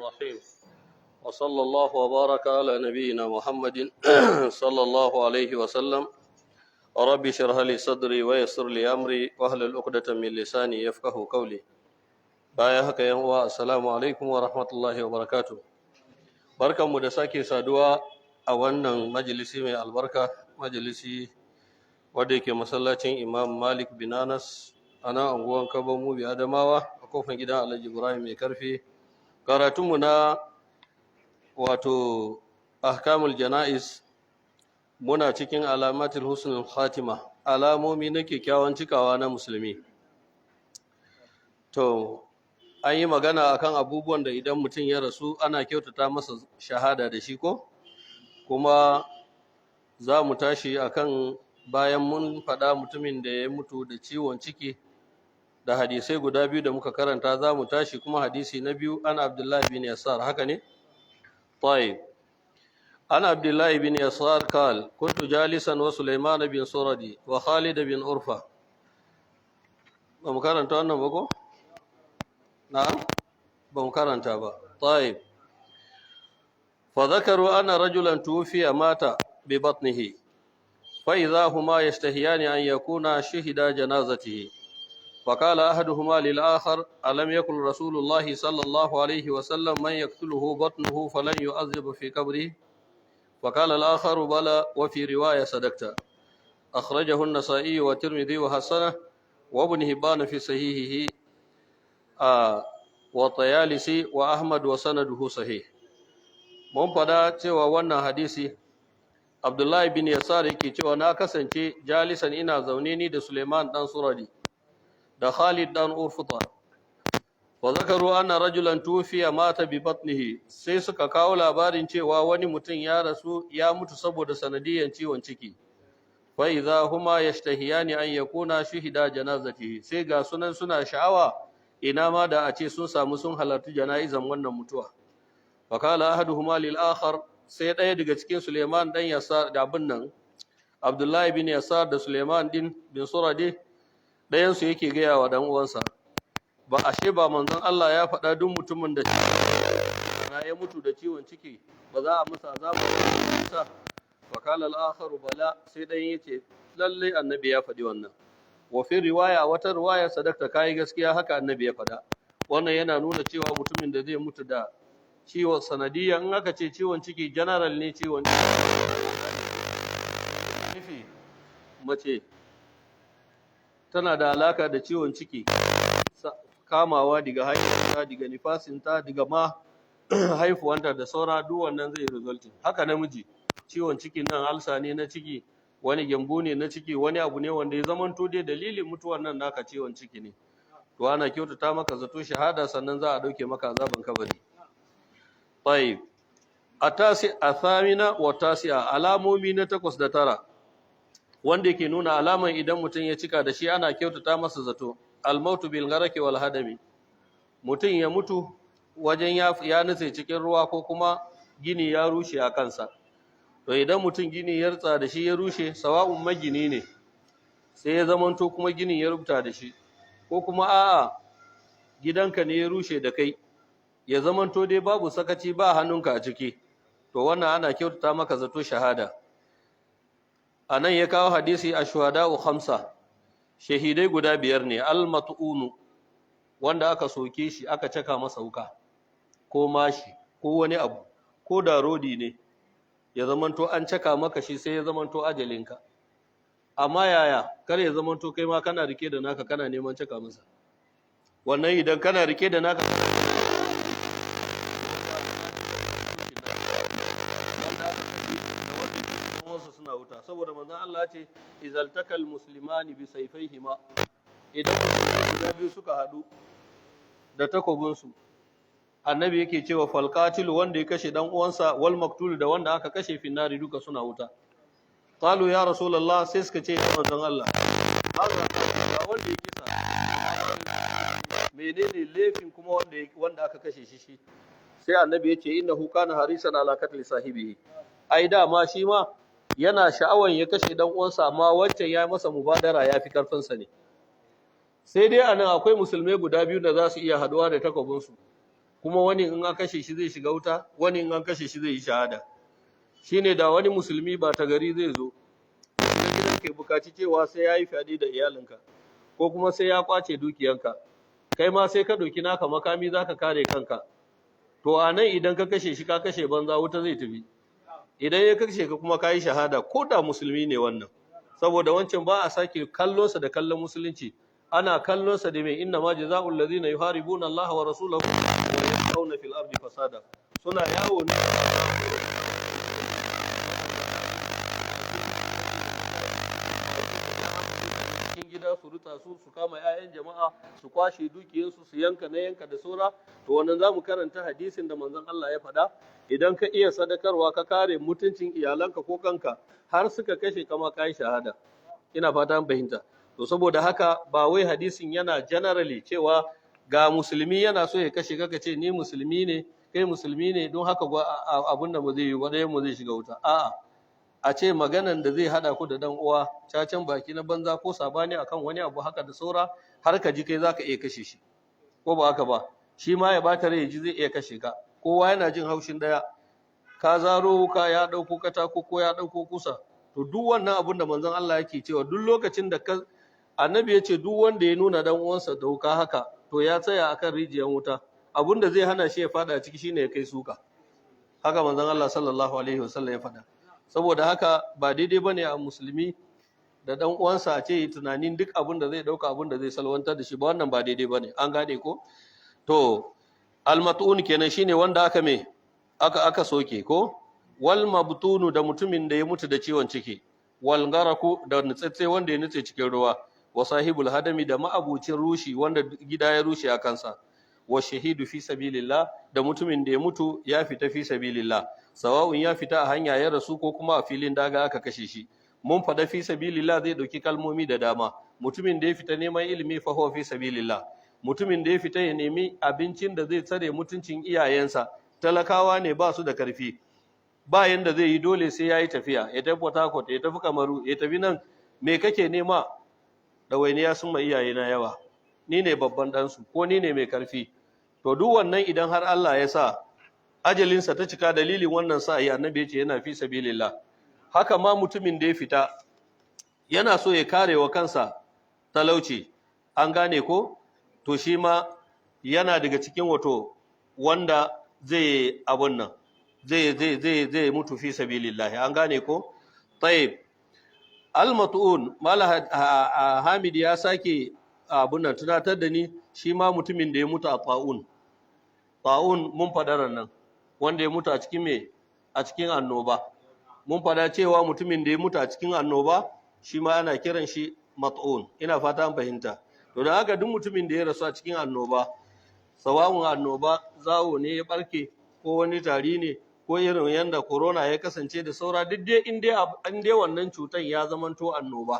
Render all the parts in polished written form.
الرحيم وصلى الله وبارك على نبينا محمد صلى الله عليه وسلم رب اشرح لي صدري ويسر لي أمري واحلل عقدة من لساني يفقهوا قولي bayan haka yan uwa assalamu alaikum wa rahmatullahi wa barakatuh barkanmu da sake saduwa a wannan majalisi mai albarka majalisi wanda yake masallacin Imam Malik bin Anas a nan unguwan Kabo Mubi Adamawa a kofar gidan Alhaji Ibrahim mai karfi karatunmu na wato ahkamul jana'is muna cikin alamatul husnul khatima alamomi na kyakkyawan cikawa na musulmi to an yi magana akan abubuwan da idan mutum ya rasu ana kyautata masa shahada da shi ko kuma za mu tashi akan bayan mun faɗa mutumin da ya mutu da ciwon ciki da hadisai guda biyu da muka karanta za mu tashi kuma hadisi na biyu an abdullahi bin yasar haka ne? طيب an abdullahi bin yasar قال كنت جالسا وسليمان بن سردي وخالد بن أرفة ba mu karanta wannan ba ko? نعم بمكرنتا با طيب فذكروا أن رجلا توفي مات ببطنه فإذا هما يشتهيان أن يكونا شهدا جنازته فقال أحدهما للآخر ألم يقل رسول الله صلى الله عليه وسلم من يقتله بطنه فلن يعذب في قبره فقال الآخر بلى وفي رواية صدقت أخرجه النسائي والترمذي وحسنه وابن هبان في صحيحه wa Tayalisi wa Ahmad wa sanaduhu sahih mun fada cewa wannan hadisi Abdullahi bin Yasar yake cewa na kasance jalisan ina zaune ni da Suleiman dan Suradi da Khalid dan Urfuta wa zakaru anna rajulan tufiya mata bi batnihi sai suka kawo labarin cewa wani mutum ya rasu ya mutu saboda sanadiyan ciwon ciki fa idza huma yashtahiyani an yakuna shuhida janazati sai ga sunan suna sha'awa ina ma da a ce sun samu sun halarci jana'izan wannan mutuwa fakala ahaduhuma lil akhar sai ɗaya daga cikin Suleiman dan Yasar da abin nan Abdullahi bin Yasar da Suleiman bin Suradi ɗayan su yake gaya wa dan uwansa ba ashe ba manzon Allah ya faɗa duk mutumin da ya mutu da ciwon ciki ba za a musa azabu sa fakala al akhar bala sai ɗayan yace lalle annabi ya faɗi wannan wa fi riwaya wata riwaya sadakta kai gaskiya haka annabi ya faɗa wannan yana nuna cewa mutumin da zai mutu da ciwon sanadiyya in aka ce ciwon ciki general ne ciwon ciki mace tana da alaka da ciwon ciki kamawa daga haihuwa daga nifasinta daga ma haifuwanta da saura duk wannan zai resulting haka namiji ciwon cikin nan alsa ne na ciki wani gyambo ne na ciki wani abu ne wanda ya zamanto dai dalilin mutuwar nan naka ciwon ciki ne to ana kyautata maka zato shahada sannan za a dauke maka azaban kabari tayyib athamina wa tasi'a alamomi na 8 da 9 wanda yake nuna alaman idan mutum ya cika da shi ana kyautata masa zato al-mautu bil gharaqi wal hadami mutum ya mutu wajen ya nutse cikin ruwa ko kuma gini ya rushe a kansa to idan mutum gini ya rutsa da shi ya rushe sawa'un magini ne sai ya zamanto kuma ginin ya rubuta da shi ko kuma a'a gidanka ne ya rushe da kai ya zamanto dai babu sakaci ba hannunka a ciki to wannan ana kyautata maka zato shahada anan ya kawo hadisi ashwada'u 5 shahidai guda 5 ne al-mat'unu wanda aka soke shi aka caka masa wuka ko mashi ko wani abu ko da rodi ne ya zamanto an caka maka shi sai ya zamanto ajalinka amma yaya kar ya zamanto kai ma kana rike da naka kana neman caka masa wannan idan kana rike da naka wasu suna wuta saboda manzon Allah ce izal takal muslimani bi sayfayhima idan guda biyu suka hadu da takobinsu annabi yake cewa falqatil wanda ya kashe dan uwansa wal maktul da wanda aka kashe finnari duka suna wuta qalu ya rasulullah sai suka ce manzon Allah Allah wanda ya kisa menene laifin kuma wanda aka kashe shi sai annabi ya ce innahu kana harisan ala qatl sahibihi ai da ma shi ma yana sha'awan ya kashe dan uwansa amma wancan ya masa mubadara ya fi karfin sa ne sai dai anan akwai musulmai guda biyu da za su iya haduwa da takobinsu kuma wani in an kashe shi zai shiga wuta, wani in an kashe shi zai yi shahada. Shine da wani musulmi ba ta gari zai zo na gidan kai bukaci cewa sai ya yi fyaɗe da iyalinka ko kuma sai ya kwace dukiyanka, kai ma sai ka ɗauki naka makami za ka kare kanka, to a nan idan ka kashe shi ka kashe banza, wuta zai tafi. Idan ya kashe ka kuma ka yi shahada, ko da musulmi ne wannan, saboda wancan ba a sake kallonsa da kallon musulunci, ana kallonsa da mai inna ma jaza'ul ladina yuharibuna Allah wa rasulahu wa yas'una fil ardi fasada, suna yawo ne cikin gida su ruta su kama 'ya'yan jama'a su kwashe dukiyarsu su yanka na yanka da saura. To wannan zamu karanta hadisin da manzon Allah ya faɗa, idan ka iya sadakarwa ka kare mutuncin iyalanka ko kanka har suka kashe kama kai shahada. Ina fata an fahimta. To saboda haka ba wai hadisin yana generally cewa ga musulmi yana so ya kashe ka ce ni musulmi ne kai musulmi ne don haka abin da mu zai yi wanda mu zai shiga wuta. A'a, a ce maganan da zai hada ku da dan uwa cacan baki na banza ko sabani akan wani abu haka da saura har ka ji kai zaka iya kashe shi, ko ba haka ba, shi ma ya bata rai ji zai iya kashe ka. Kowa yana jin haushin daya, ka zaro ka ya dauko katako ko ya dauko kusa. To duk wannan abun da manzon Allah yake cewa duk lokacin da annabi ya ce duk wanda ya nuna dan uwansa dauka haka to ya tsaya akan rijiyar wuta, abun da zai hana shi ya fada ciki shine ya kai suka. Haka manzon Allah sallallahu alaihi wasallam ya faɗa. Saboda haka ba daidai bane a musulmi da dan uwansa a ce tunanin duk abun da zai dauka abun da zai salwantar da shi, ba wannan ba daidai bane. An gane ko? To almat'un kenan shine wanda aka soke ko? Wal mabtunu da mutumin da ya mutu da ciwon ciki, wal garaku da nutsatse wanda ya nutse cikin ruwa, wa sahibul hadami da ma'abucin rushi wanda gida ya rushe a kansa, wa shahidu fi sabilillah da mutumin da ya mutu ya fita fi sabilillah, sawa'un ya fita a hanya ya rasu ko kuma a filin daga aka kashe shi. Mun fada fi sabilillah zai dauki kalmomi da dama. Mutumin da ya fita neman ilimi fa huwa fi sabilillah, mutumin da ya fita ya nemi abincin da zai tsare mutuncin iyayensa, talakawa ne ba su da karfi, ba yanda zai yi dole sai ya yi tafiya, ya tafi Port Harcourt, ya tafi Kamaru, ya tafi nan, me kake nema? Ɗawainiya sun ma iyayena yawa, ni ne babban ɗansu ko ni ne mai karfi. To duk wannan idan har Allah ya sa ajalinsa ta cika dalilin wannan sa'i, annabi ya ce yana fi sabilillah. Haka ma mutumin da ya fita yana so ya kare wa kansa talauci, an gane ko? To shi ma yana daga cikin wato wanda zai abun nan zai mutu fi sabilillah, an gane ko? Tayyib, al-mat'un mala Hamid ya sake abun nan tunatar da ni, shi ma mutumin da ya mutu a ta'un mun fada nan, wanda ya mutu a cikin a cikin annoba. Mun fada cewa mutumin da ya mutu a cikin annoba shi ma ana kiran shi mat'un. Ina fata an fahimta. To da haka duk mutumin da ya rasu a cikin annoba, sawa'un annoba zawo ne ya barke ko wani tari ne ko irin yanda corona ya kasance da saura, duk dai in dai wannan cutan ya zamanto annoba,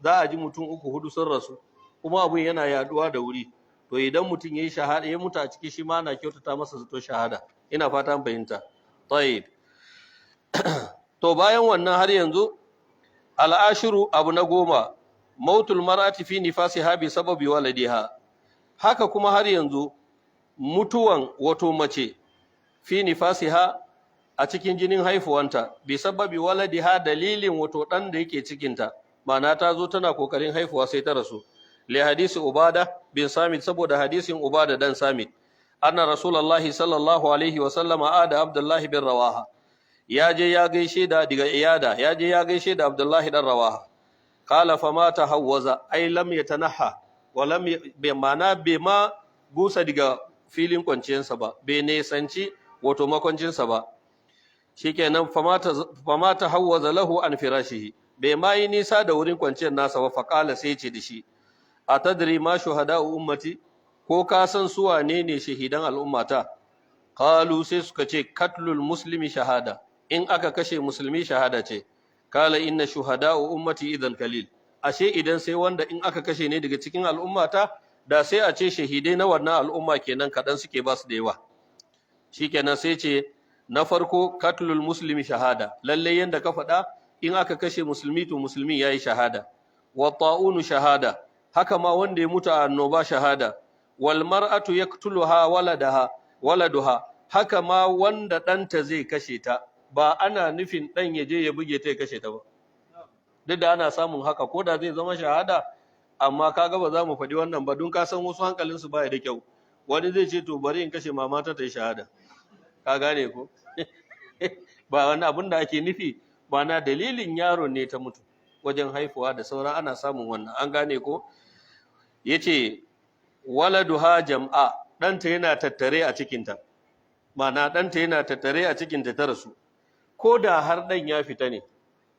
za a ji mutum 3-4 sun rasu kuma abun yana yaduwa da wuri. To idan mutum ya yi shahada ya mutu a ciki, shi ma ana kyautata masa zato shahada. Ina fata an fahimta. Tayyib. To bayan wannan har yanzu al'ashiru abu na 10, mautul mar'ati fi nifasiha bi sababi waladiha. Haka kuma har yanzu mutuwan wato mace fi nifasiha a cikin jinin haifuwanta bi sababi waladiha, dalilin wato dan da yake cikinta, ma'ana ta zo tana kokarin haifuwa sai ta rasu. Li hadisi Ubada bin Samit, saboda hadisin Ubada dan Samit, anna Rasulullahi sallallahu alaihi wa sallama ada Abdullah bin Rawaha, ya je ya gaishe da daga iyada, ya je ya gaishe da Abdullahi dan Rawaha. Qala fa ma tahawwaza, ay lam yatanaha wa lam ma'ana bai ma gusa daga filin kwanciyarsa ba, bai nesanci wato makwancinsa ba. Shikenan fa ma tahawwaza lahu an firashihi, bai ma yi nisa da wurin kwanciyar nasa ba. Faqala, sai ce da shi, atadri ma shuhada'u ummati, ko ka san su wane ne shahidan al'ummata? Qalu, sai suka ce katlul muslimi shahada, in aka kashe musulmi shahada ce. Kala inna shuhada'u ummati idan kalil, ashe idan sai wanda in aka kashe ne daga cikin al'ummata, da sai a ce shahidai na wannan al'umma kenan kadan suke, ba su da yawa. Shikenan sai ce na farko katlul muslimi shahada, lalle yanda ka faɗa, in aka kashe musulmi to musulmi yayi shahada. Wa ta'unu shahada, haka ma wanda ya mutu a annoba shahada. Wal mar'atu yaqtuluha waladaha, waladuha haka ma wanda ɗanta zai kashe ta ba ana nufin ɗan ya je ya buge ta ya kashe ta ba duk da ana samun haka ko da zai zama shahada amma kaga ba za mu faɗi wannan ba don ka san wasu hankalinsu baya da kyau wani zai ce to bari in kashe mama ta yi shahada ka gane ko ba wani abin da ake nufi ba na dalilin yaro ne ta mutu wajen haifuwa da sauran ana samun wannan an gane ko yace waladuha jam'a ɗanta yana tattare a cikinta ma'ana ɗanta yana tattare a cikinta ta rasu ko da har ɗan ya fita ne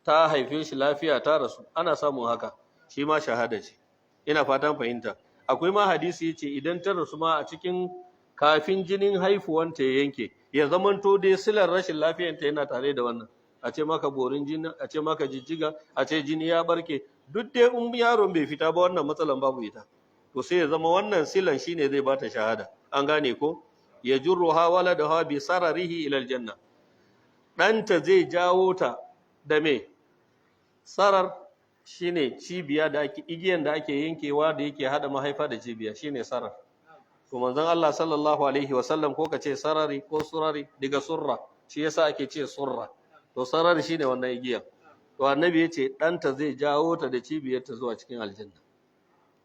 ta haife shi lafiya ta rasu ana samun haka shi ma shahada ce ina fatan fahimta akwai ma hadisi yace idan ta rasu ma a cikin kafin jinin haifuwanta ya yanke ya zamanto dai silar rashin lafiyanta yana tare da wannan a ce maka borin jini a ce maka jijjiga a ce jini ya barke duk dai in yaron bai fita ba wannan matsalan babu ita to sai ya zama wannan silan shine zai bata shahada an gane ko ya jurruha waladaha bi sararihi ila aljanna ɗanta zai jawo ta da me sarar shine cibiya da ake igiyan da ake yankewa da yake hada mahaifa da cibiya shine sarar to manzon Allah sallallahu alaihi wasallam ko kace sarari ko surari daga surra shi yasa ake ce surra to sarari shine wannan igiyan to annabi yace ɗanta zai jawo ta da cibiyarta zuwa cikin aljanna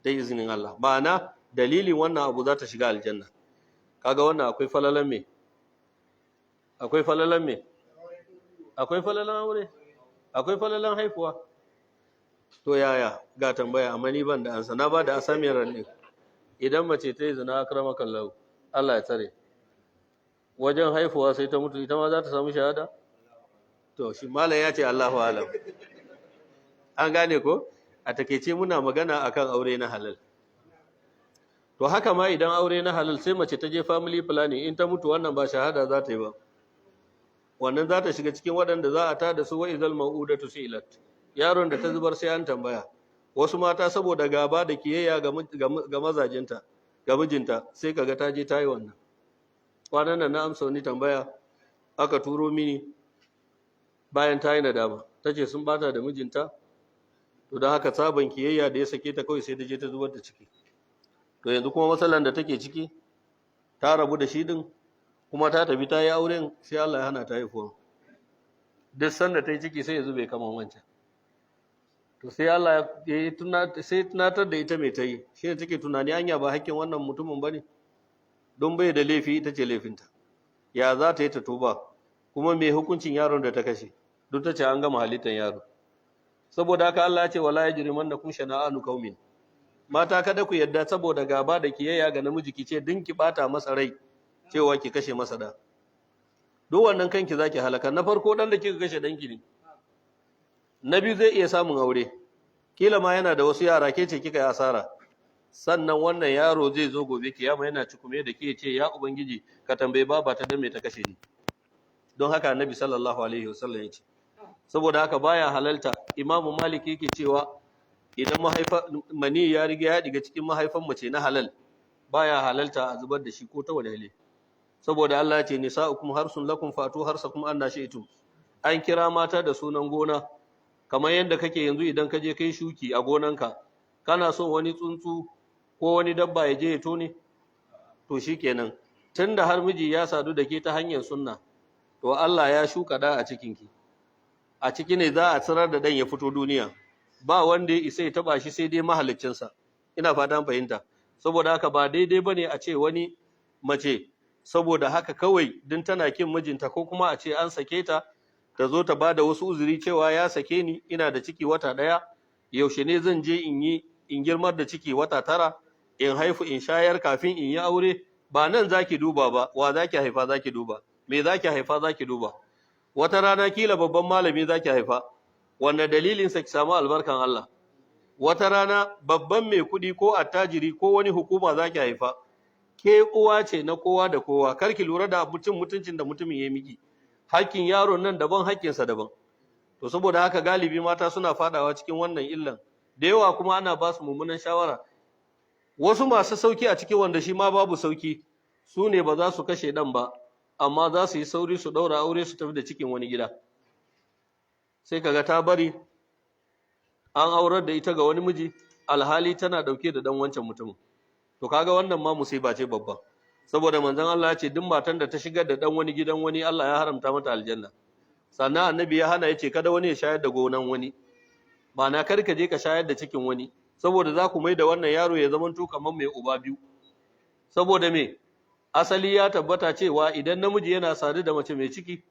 da izinin Allah ma'ana dalilin wannan abu za ta shiga aljanna kaga wannan akwai falalan me akwai falalan me akwai falalan aure akwai falalan haifuwa to yaya ga tambaya amma ni ban da ansa na ba da asamiyar ne idan mace ta yi zina akramakan lahu Allah ya tsare wajen haifuwa sai ta mutu ita ma za ta samu shahada to shi malam ya ce Allahu alam an gane ko a takeice muna magana akan aure na halal to haka ma idan aure na halal sai mace ta je family planning in ta mutu wannan ba shahada za ta yi ba wannan za ta shiga cikin waɗanda za a tada su wa izal mau'udatu su'ilat yaron da ta zubar sai an tambaya wasu mata saboda gaba da kiyayya ga mazajinta ga mijinta sai kaga ta je ta yi wannan kwanan nan na amsa wani tambaya aka turo mini bayan ta yi nadama ta ce sun bata da mijinta to don haka sabon kiyayya da ya sake ta kawai sai ta je ta zubar da ciki to yanzu kuma matsalan da take ciki ta rabu da shi din kuma ta tafi ta yi auren sai Allah ya hana ta haifuwa duk sanda ta yi ciki sai ya zube kaman wancan to sai Allah ya yi tunatar da ita mai ta yi shi ne take tunani anya ba hakkin wannan mutumin ba ne don bai da laifi ita ce laifinta ya za ta yi ta tuba kuma mai hukuncin yaron da ta kashe duk ta ce an gama halittar yaro saboda haka Allah ya ce wala yajrimannakum shana'anu qaumin mata kada ku yadda saboda gaba da kiyayya ga namiji ki ce din ki bata masa rai cewa ki kashe masa da duk wannan kanki zaki halaka na farko dan da kika kashe danki ne na biyu zai iya samun aure kila ma yana da wasu yara ke ce kika yi asara sannan wannan yaro zai zo gobe kiyama yana cikume da ke ce ya ubangiji ka tambaye baba ta dan me ta kashe ni don haka annabi sallallahu alaihi wasallam ya ce saboda haka baya halalta imamu malik yake cewa idan mani ya riga ya diga cikin mahaifan mace na halal baya halalta a zubar da shi ko ta wani saboda Allah ya ce nisa'ukum harsun lakum fatu harsakum anna shi'tum an kira mata da sunan gona kamar yadda kake yanzu idan ka je kai shuki a gonanka kana son wani tsuntsu ko wani dabba ya je ya tone to shikenan tunda har miji ya sadu da ke ta hanyar sunna to Allah ya shuka da a cikinki a ciki ne za a tsirar da dan ya fito duniya ba wanda ya isa ya taba shi sai dai mahaliccinsa ina fatan fahimta saboda haka ba daidai bane a ce wani mace saboda haka kawai din tana kin mijinta ko kuma a ce an sake ta ta zo ta bada wasu uzuri cewa ya sake ni ina da ciki wata daya yaushe ne zan je in girmar da ciki wata tara in haifu in shayar kafin in yi aure ba nan zaki duba ba wa zaki haifa zaki duba me zaki haifa zaki duba wata rana kila babban malami zaki haifa wanda dalilin sa ki samu albarkan Allah wata rana babban mai kudi ko attajiri ko wani hukuma zaki haifa ke uwa ce na kowa da kowa karki lura da mutuncin da mutumin ya miki hakkin yaron nan daban hakkinsa daban to saboda haka galibi mata suna fadawa cikin wannan illan da yawa kuma ana ba su mummunan shawara wasu masu sauki a cikin wanda shi ma babu sauki su ne ba za su kashe dan ba amma za su yi sauri su daura aure su tafi da cikin wani gida sai kaga ta bari an aurar da ita ga wani miji alhali tana dauke da dan wancan mutumin to kaga wannan ma musiba ce babba saboda manzon Allah ya ce duk matan da ta shigar da dan wani gidan wani Allah ya haramta mata aljanna. Sannan annabi ya hana ya ce kada wani ya shayar da gonan wani, ma'ana kar ka je ka shayar da cikin wani, saboda za ku mai da wannan yaro ya zamanto kamar mai uba biyu. Saboda me asali ya tabbata cewa idan namiji yana sadu da mace mai ciki,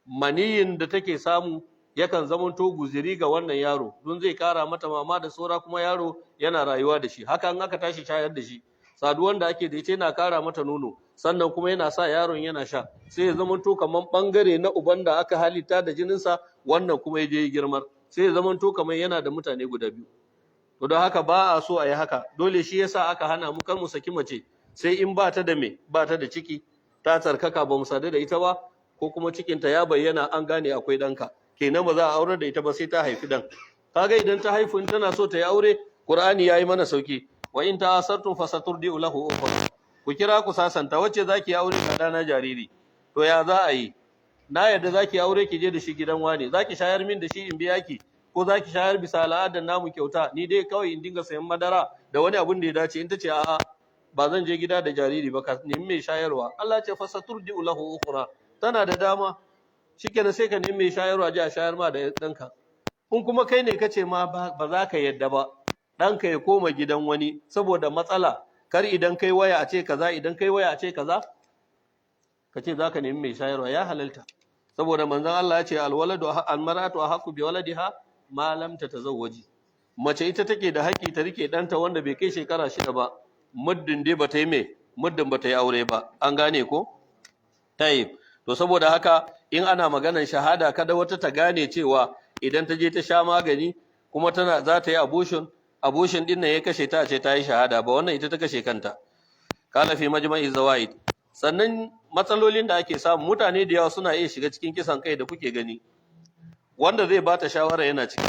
maniyin da take samu yakan zamanto guziri ga wannan yaro don zai kara mata mama da saura, kuma yaro yana rayuwa da shi. Hakan aka tashi shayar da shi, saduwan da ake da ita yana kara mata nono, sannan kuma yana sa yaron yana sha, sai ya zamanto kamar bangare na uban da aka halitta da jininsa, wannan kuma ya je girmar, sai ya zamanto kamar yana da mutane guda biyu. To don haka ba a so a yi haka, dole shi yasa aka hana mu kar mu saki mace sai in ba ta da me, ba ta da ciki, ta tsarkaka ba mu sadu da ita ba, ko kuma cikinta ya bayyana an gane akwai ɗanka, kenan ba za a aurar da ita ba sai ta haifi ɗan. Kaga idan ta haifu in tana so ta yi aure, Qur'ani yayi mana sauki, wa in ta'asartum fasaturdi'u lahu ukhra, ku kira ku sasanta wacce zaki aure ka dana jariri. To ya za a yi? Na yadda zaki aure ki je da shi gidan wane, zaki shayar min da shi in biya ki, ko zaki shayar bisa al'adar namu kyauta, ni dai kawai in dinga sayan madara da wani abun da ya dace. In ta ce a'a ba zan je gida da jariri ba, ka nemi mai shayarwa. Allah ce fasaturdi'u lahu ukhra, tana da dama, shikenan sai ka nemi mai shayarwa, je a shayar ma da ɗanka. In kuma kai ne kace ma ba za ka yadda ba, ɗanka ya koma gidan wani saboda matsala, kar idan kai waya a ce kaza, idan kai waya a ce kaza, ka ce za ka nemi mai shayarwa, ya halalta. Saboda manzon Allah ya ce alwaladu almar'atu ahqqu bi waladiha ma lam tatazawwaji, mace ita take da haƙƙi ta rike ɗanta wanda bai kai shekara 6 ba, muddin dai bata yi me, muddin bata yi aure ba. An gane ko? Tayyib. To saboda haka in ana maganar shahada, kada wata ta gane cewa idan ta je ta sha magani kuma tana za ta yi abortion din nan ya kashe ta, ce ta yi shahada ba, wannan ita ta kashe kanta. Kana fi majma'i zawaid. Sannan matsalolin da ake samu, mutane da yawa suna iya shiga cikin kisan kai da kuke gani, wanda zai bata shawara yana ciki,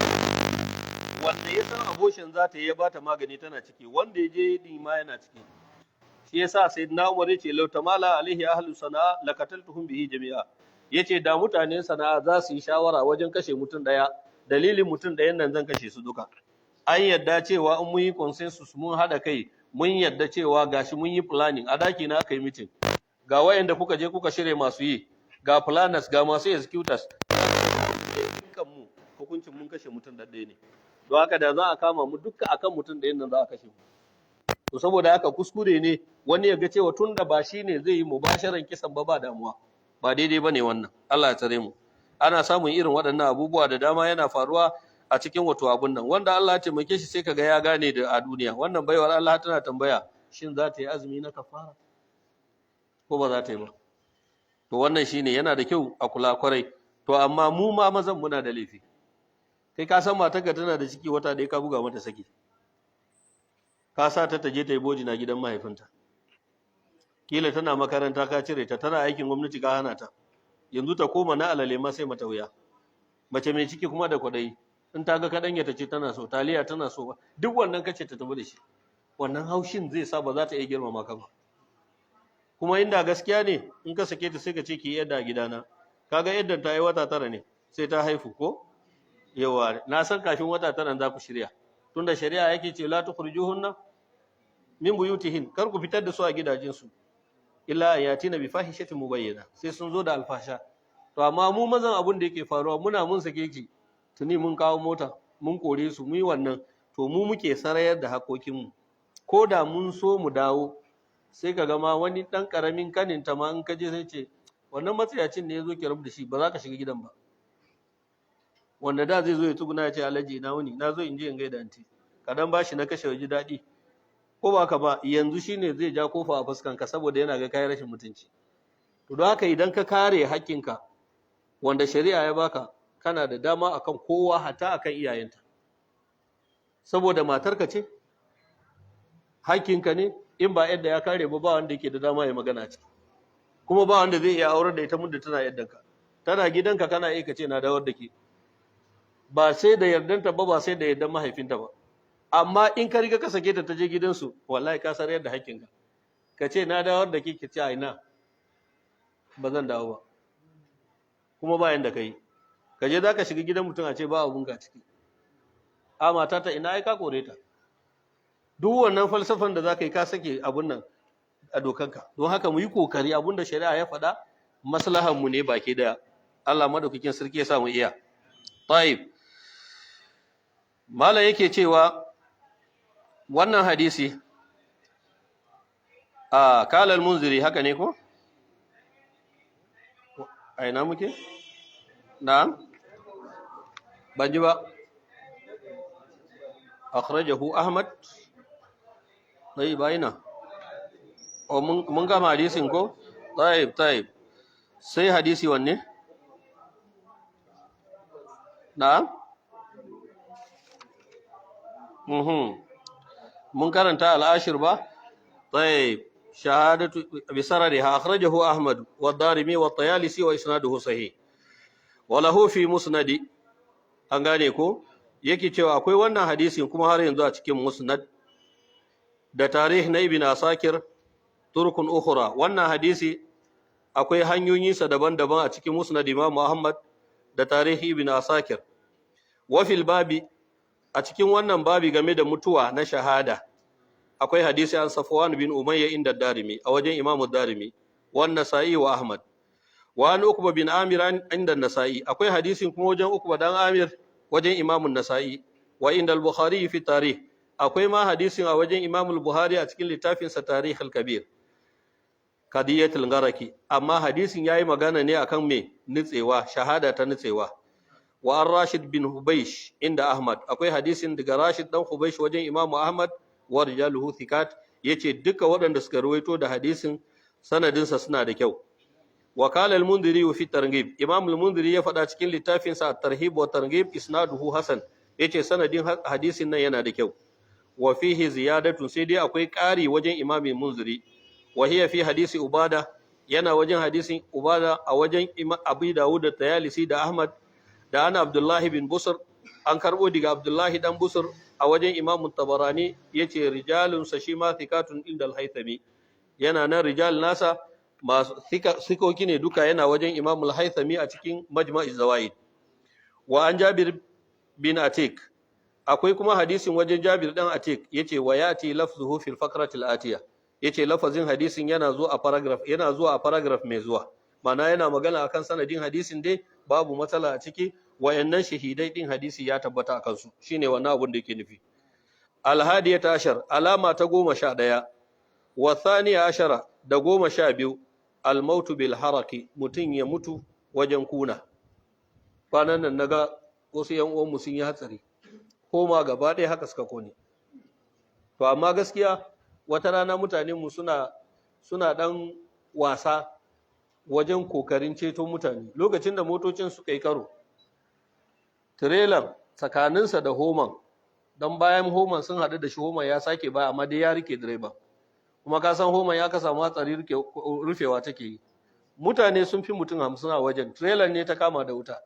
wanda ya san abortion za ta yi ya bata magani tana ciki, wanda ya je din ma yana ciki. Shi yasa sayyidina Umar yace law tamala alaihi ahlus sana'a lakataltuhum bihi jami'a, yace da mutanen sana'a za su yi shawara wajen kashe mutum daya, dalilin mutum dayan nan zan kashe su duka. An yadda cewa in mun yi consensus, mun hada kai, mun yadda cewa gashi mun yi planning, a daki na aka yi meeting, ga wayanda kuka je kuka shirye masu yi, ga planners, ga masu executors, kan mu hukuncin mun kashe mutum da ɗaya ne. Don haka da za a kama mu dukka akan mutum ɗayan nan za a kashe mu. To saboda haka kuskure ne wani ya ga cewa tun da ba shi ne zai yi mubasharan kisan ba damuwa, ba daidai ba ne wannan. Allah ya tsare mu. Ana samun irin waɗannan abubuwa da dama yana faruwa a cikin wato abun nan, wanda Allah ya taimake shi sai kaga ya gane da a duniya. Wannan baiwar Allah tana tambaya shin za ta yi azumi na kafara ko ba za ta yi ba. To wannan shine yana da kyau a kula kwarai. To amma mu ma mazan muna da laifi. Kai ka san matarka tana da ciki wata ɗaya ka buga mata saki, ka sa ta je ta yi boji na gidan mahaifinta, kila tana makaranta ka cire ta, tana aikin gwamnati ka hana ta, yanzu ta koma na alale ma sai mata wuya. Mace mai ciki kuma da kwaɗayi, in ta ga kaɗanya ta ce tana so, taliya tana so ba, duk wannan kace ta tafi da shi, wannan haushin zai sa ba za ta iya girmama ka ba. Kuma inda gaskiya ne in ka sake ta sai ka ce ki yadda a gidana, kaga yadda ta yi wata 9 ne sai ta haifu ko yawa, na san kafin wata 9 za ku shirya, tunda shari'a yake ce la tukhrijuhunna min buyutihin, kar ku fitar da su a gidajensu, illa ayatina bi fahishatin mubayyana, sai sun zo da alfasha. To amma mu mazan abun da yake faruwa, mun sake ki tuni mun kawo mota mun kore su, mu yi wannan, to mu muke sarayar da hakokin mu. Ko da mun so mu dawo, sai ka ga ma wani dan karamin kaninta ma in ka je sai ce wannan matsayacin ne yazo ki rabu da shi, ba za ka shiga gidan ba. Wanda da zai zo ya tsuguna ya ce alhaji na wuni, na zo in je in gaida anti, kadan bashi na kashe waje daɗi, ko ba ka ba, yanzu shine zai ja kofa a fuskanka saboda yana ga kai rashin mutunci. To don haka idan ka kare haƙƙinka wanda shari'a ya baka, kana da dama akan kowa, hata akan iyayenta, saboda matarka ce, haƙƙinka ne. In ba yadda ya kare ba wanda yake da dama ya magana ciki, kuma ba wanda zai iya aurar da ita muddin tana yaddanka, tana gidanka kana iya kace na dawar da ke, ba sai da yardanta ba sai da yardan mahaifinta ba. Amma in ka riga ka sake ta je gidansu, wallahi ka sarar da haƙƙinka, ka ce na dawar da ke, ce a ina ba zan dawo ba, kuma ba yanda kai ka je za ka shiga gidan mutum a ce ba abunka ciki, a mata ta ina ai ka kore ta. Duk wannan falsafan da za ka yi ka sake abun nan, a dokanka. Don haka mu yi kokari abinda shari'a ya faɗa maslahan mu ne baki daya. Allah madaukakin sarki ya sa mu iya. Tayyib. Malam yake cewa wannan hadisi kala al-Munziri haka ne ko? A ina muke? Na'am. Ban ji ba. Akhrajahu Ahmad. Tayyib bayina. Mun gama hadisin ko? Tayyib. Sai hadisi wanne? Na'am. Mun karanta al-ashir ba? Tayyib. Shahadatu bi sarariha akhrajahu Ahmad wa Darimi wa Tayalisi wa isnaduhu sahih. Wa lahu fi musnadi. An gane ko? Yake cewa akwai wannan hadisin kuma har yanzu a cikin musnad da tarih na Ibn Asakir turkun ukhra. Wannan hadisi akwai hanyoyinsa daban-daban a cikin musnad Imam Muhammad da tarihi Ibn Asakir. Wa fil babi a cikin wannan babi game da mutuwa na shahada akwai hadisi an Safwan bin Umayya inda Darimi a wajen Imam Darimi wa Nasa'i wa Ahmad wa an Uqba bin Amir inda Nasa'i akwai hadisin kuma wajen Uqba dan Amir wajen Imam Nasa'i wa inda al-Bukhari fi tarikh akwai ma hadisin a wajen Imam al-Bukhari a cikin littafin sa Tarikh al-Kabir Qadiyatul Gharaki amma hadisin yayi magana ne akan me nitsewa shahada ta nitsewa wa ar-Rashid bin Hubaysh inda Ahmad akwai hadisin daga Rashid dan Hubaysh wajen Imam Ahmad wa rijaluhu thiqat yace duka waɗanda suka ruwaito da hadisin sanadin sa suna da kyau wa qala al-Mundhiri fi targhib Imam al-Mundhiri ya faɗa cikin littafin sa at-Tarhib wa Targhib isnaduhu hasan yace sanadin hadisin nan yana da kyau wa fihi ziyadatun sai dai akwai ƙari wajen Imam al-Mundhiri wa hiya fi hadisi Ubada yana wajen hadisin Ubada a wajen Abu Dawud da Tayalisi da Ahmad da ana Abdullahi bin Busr an karbo daga Abdullahi dan Busr a wajen Imam Tabarani yace rijalun sa shi ma thiqatun inda al-Haythami yana nan rijal nasa masu sikoki ne duka yana wajen Imam al-Haythami a cikin Majma'iz Zawaid wa an Jabir bin Atik akwai kuma hadisin wajen Jabir dan Atik yace wa yati lafzuhu fil faqrati al-atiya yace lafazin hadisin yana zuwa a paragraph mai zuwa mana yana magana akan sanadin hadisin dai babu matsala a ciki wayannan shahidai din hadisi ya tabbata akan su shine wannan abun da yake nufi al-hadiyata ashar alama ta 11 wa thaniya ashara da 12 al-maut bil haraki mutun ya mutu wajen kuna kwanan nan naga wasu yan uwan mu sun yi hatsari ko ma gaba ɗaya haka suka kone to amma gaskiya wata rana mutanen mu suna dan wasa wajen kokarin ceto mutane lokacin da motocin suka yi karo trailer tsakaninsa da homan dan bayan homan sun haɗu da shi homan ya sake baya amma dai ya rike direba kuma ka san homan ya ka samu hatsari rufewa take yi mutane sun fi mutum 50 a wajen trailer ne ta kama da wuta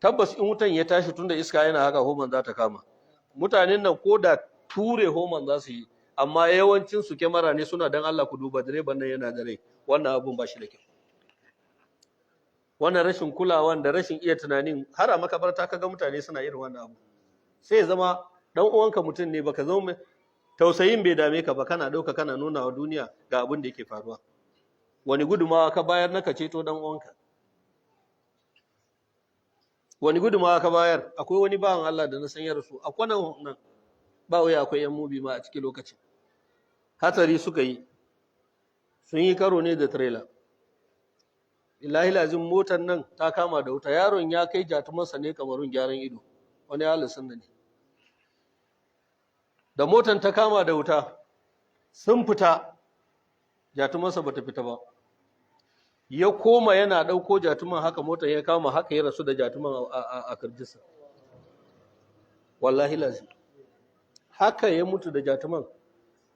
tabbas in wutan ya tashi tunda iska yana haka homan za ta kama mutanen nan ko da ture homan za su yi amma yawancin su kyamara ne suna dan Allah ku duba direban nan yana da rai wannan abun ba shi da kyau wannan rashin kulawa da rashin iya tunanin har a makabarta kaga mutane suna irin wannan abu sai ya zama dan uwanka mutum ne baka zama tausayin bai dame ka ba kana dauka kana nuna wa duniya ga abin da yake faruwa wani gudumawa ka bayar naka ceto dan uwanka wani gudumawa ka bayar akwai wani bawan Allah da na san ya rasu akwai nan ba wai akwai yan mubi ma a cikin lokacin hatsari suka yi sun yi karo ne da trailer billahi lazim motar nan ta kama da wuta yaron ya kai jatumansa ne kamarun gyaran ido wani halin sunna ne da motar ta kama da wuta sun fita jatumansa bata fita ba ya koma yana dauko jatuman haka motar ya kama haka ya rasu da jatuman a kirjinsa wallahi lazim haka ya mutu da jatuman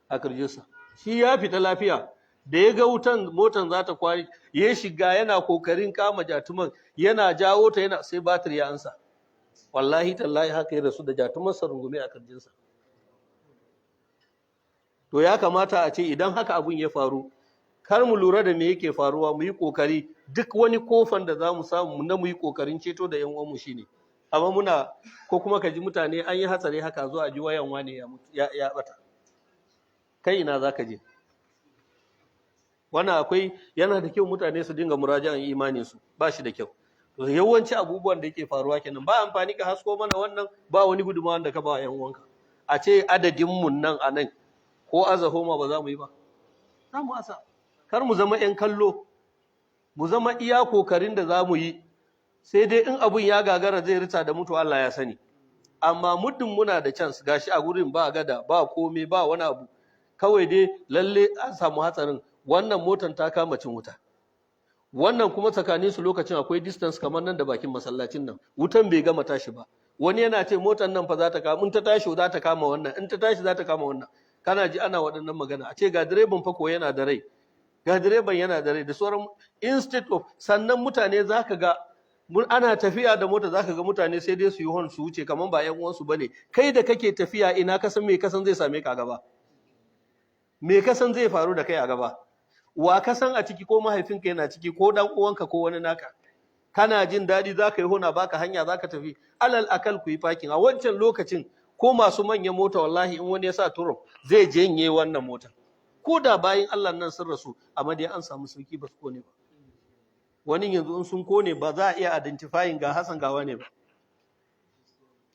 a kirjinsa shi ya fita lafiya da ya ga wutan motan za ta kwari ya shiga yana kokarin kama jatuman yana jawo ta yana sai batir ya ansa wallahi tallahi haka ya rasu da jatuman sa rungume a kirjinsa to ya kamata a ce idan haka abun ya faru kar mu lura da me yake faruwa mu yi kokari duk wani kofan da za mu samu na mu yi kokarin ceto da yan uwan mu shine amma muna ko kuma ka ji mutane an yi hatsari haka zuwa ji wayan wane ya mutu ya bata kai ina zaka je wannan akwai yana da kyau mutane su dinga muraja'an imanin su, ba shi da kyau. Yawanci abubuwan da yake faruwa kenan, ba amfani ka hasko mana wannan, ba wani gudunmawa da ka ba yan uwanka. A ce adadin mun nan a nan ko azahoma ba za mu yi ba, za mu asa. Kar mu zama yan kallo, mu zama iya kokarin da za mu yi, sai dai in abun ya gagara zai rita da mutu Allah ya sani. Amma muddin muna da chance, gashi a gurin ba gada ba komai ba wani abu, kawai dai lalle an samu hatsarin, wannan motan ta kama cin wuta, wannan kuma tsakanin su lokacin akwai distance kamar nan da bakin masallacin nan, wutan bai gama tashi ba, wani yana ce motan nan fa za ta kama, in ta tashi za ta kama wannan, in ta tashi za ta kama wannan. Kana ji ana waɗannan magana, a ce ga direban fa ko yana da rai, ga direban yana da rai da sauran, instead of sannan mutane za ka ga ana tafiya da mota, za ka ga mutane sai dai su yi hon su wuce kamar ba 'yan uwansu ba ne. Kai da kake tafiya ina kasan me kasan zai same ka a gaba, me kasan zai faru da kai a gaba, wa kasan a ciki, ko mahaifinka yana ciki ko dan uwanka ko wani naka. Kana jin daɗi za ka yi hona baka hanya za ka tafi, alal akal ku yi fakin. A wancan lokacin ko masu manyan mota wallahi in wani ya sa turuf zai janye wannan motar, ko da bayan Allah nan sun rasu amma dai an samu sauki ba su kone ba. Wani yanzu in sun kone ba za a iya identifying ga Hassan gawa ne ba,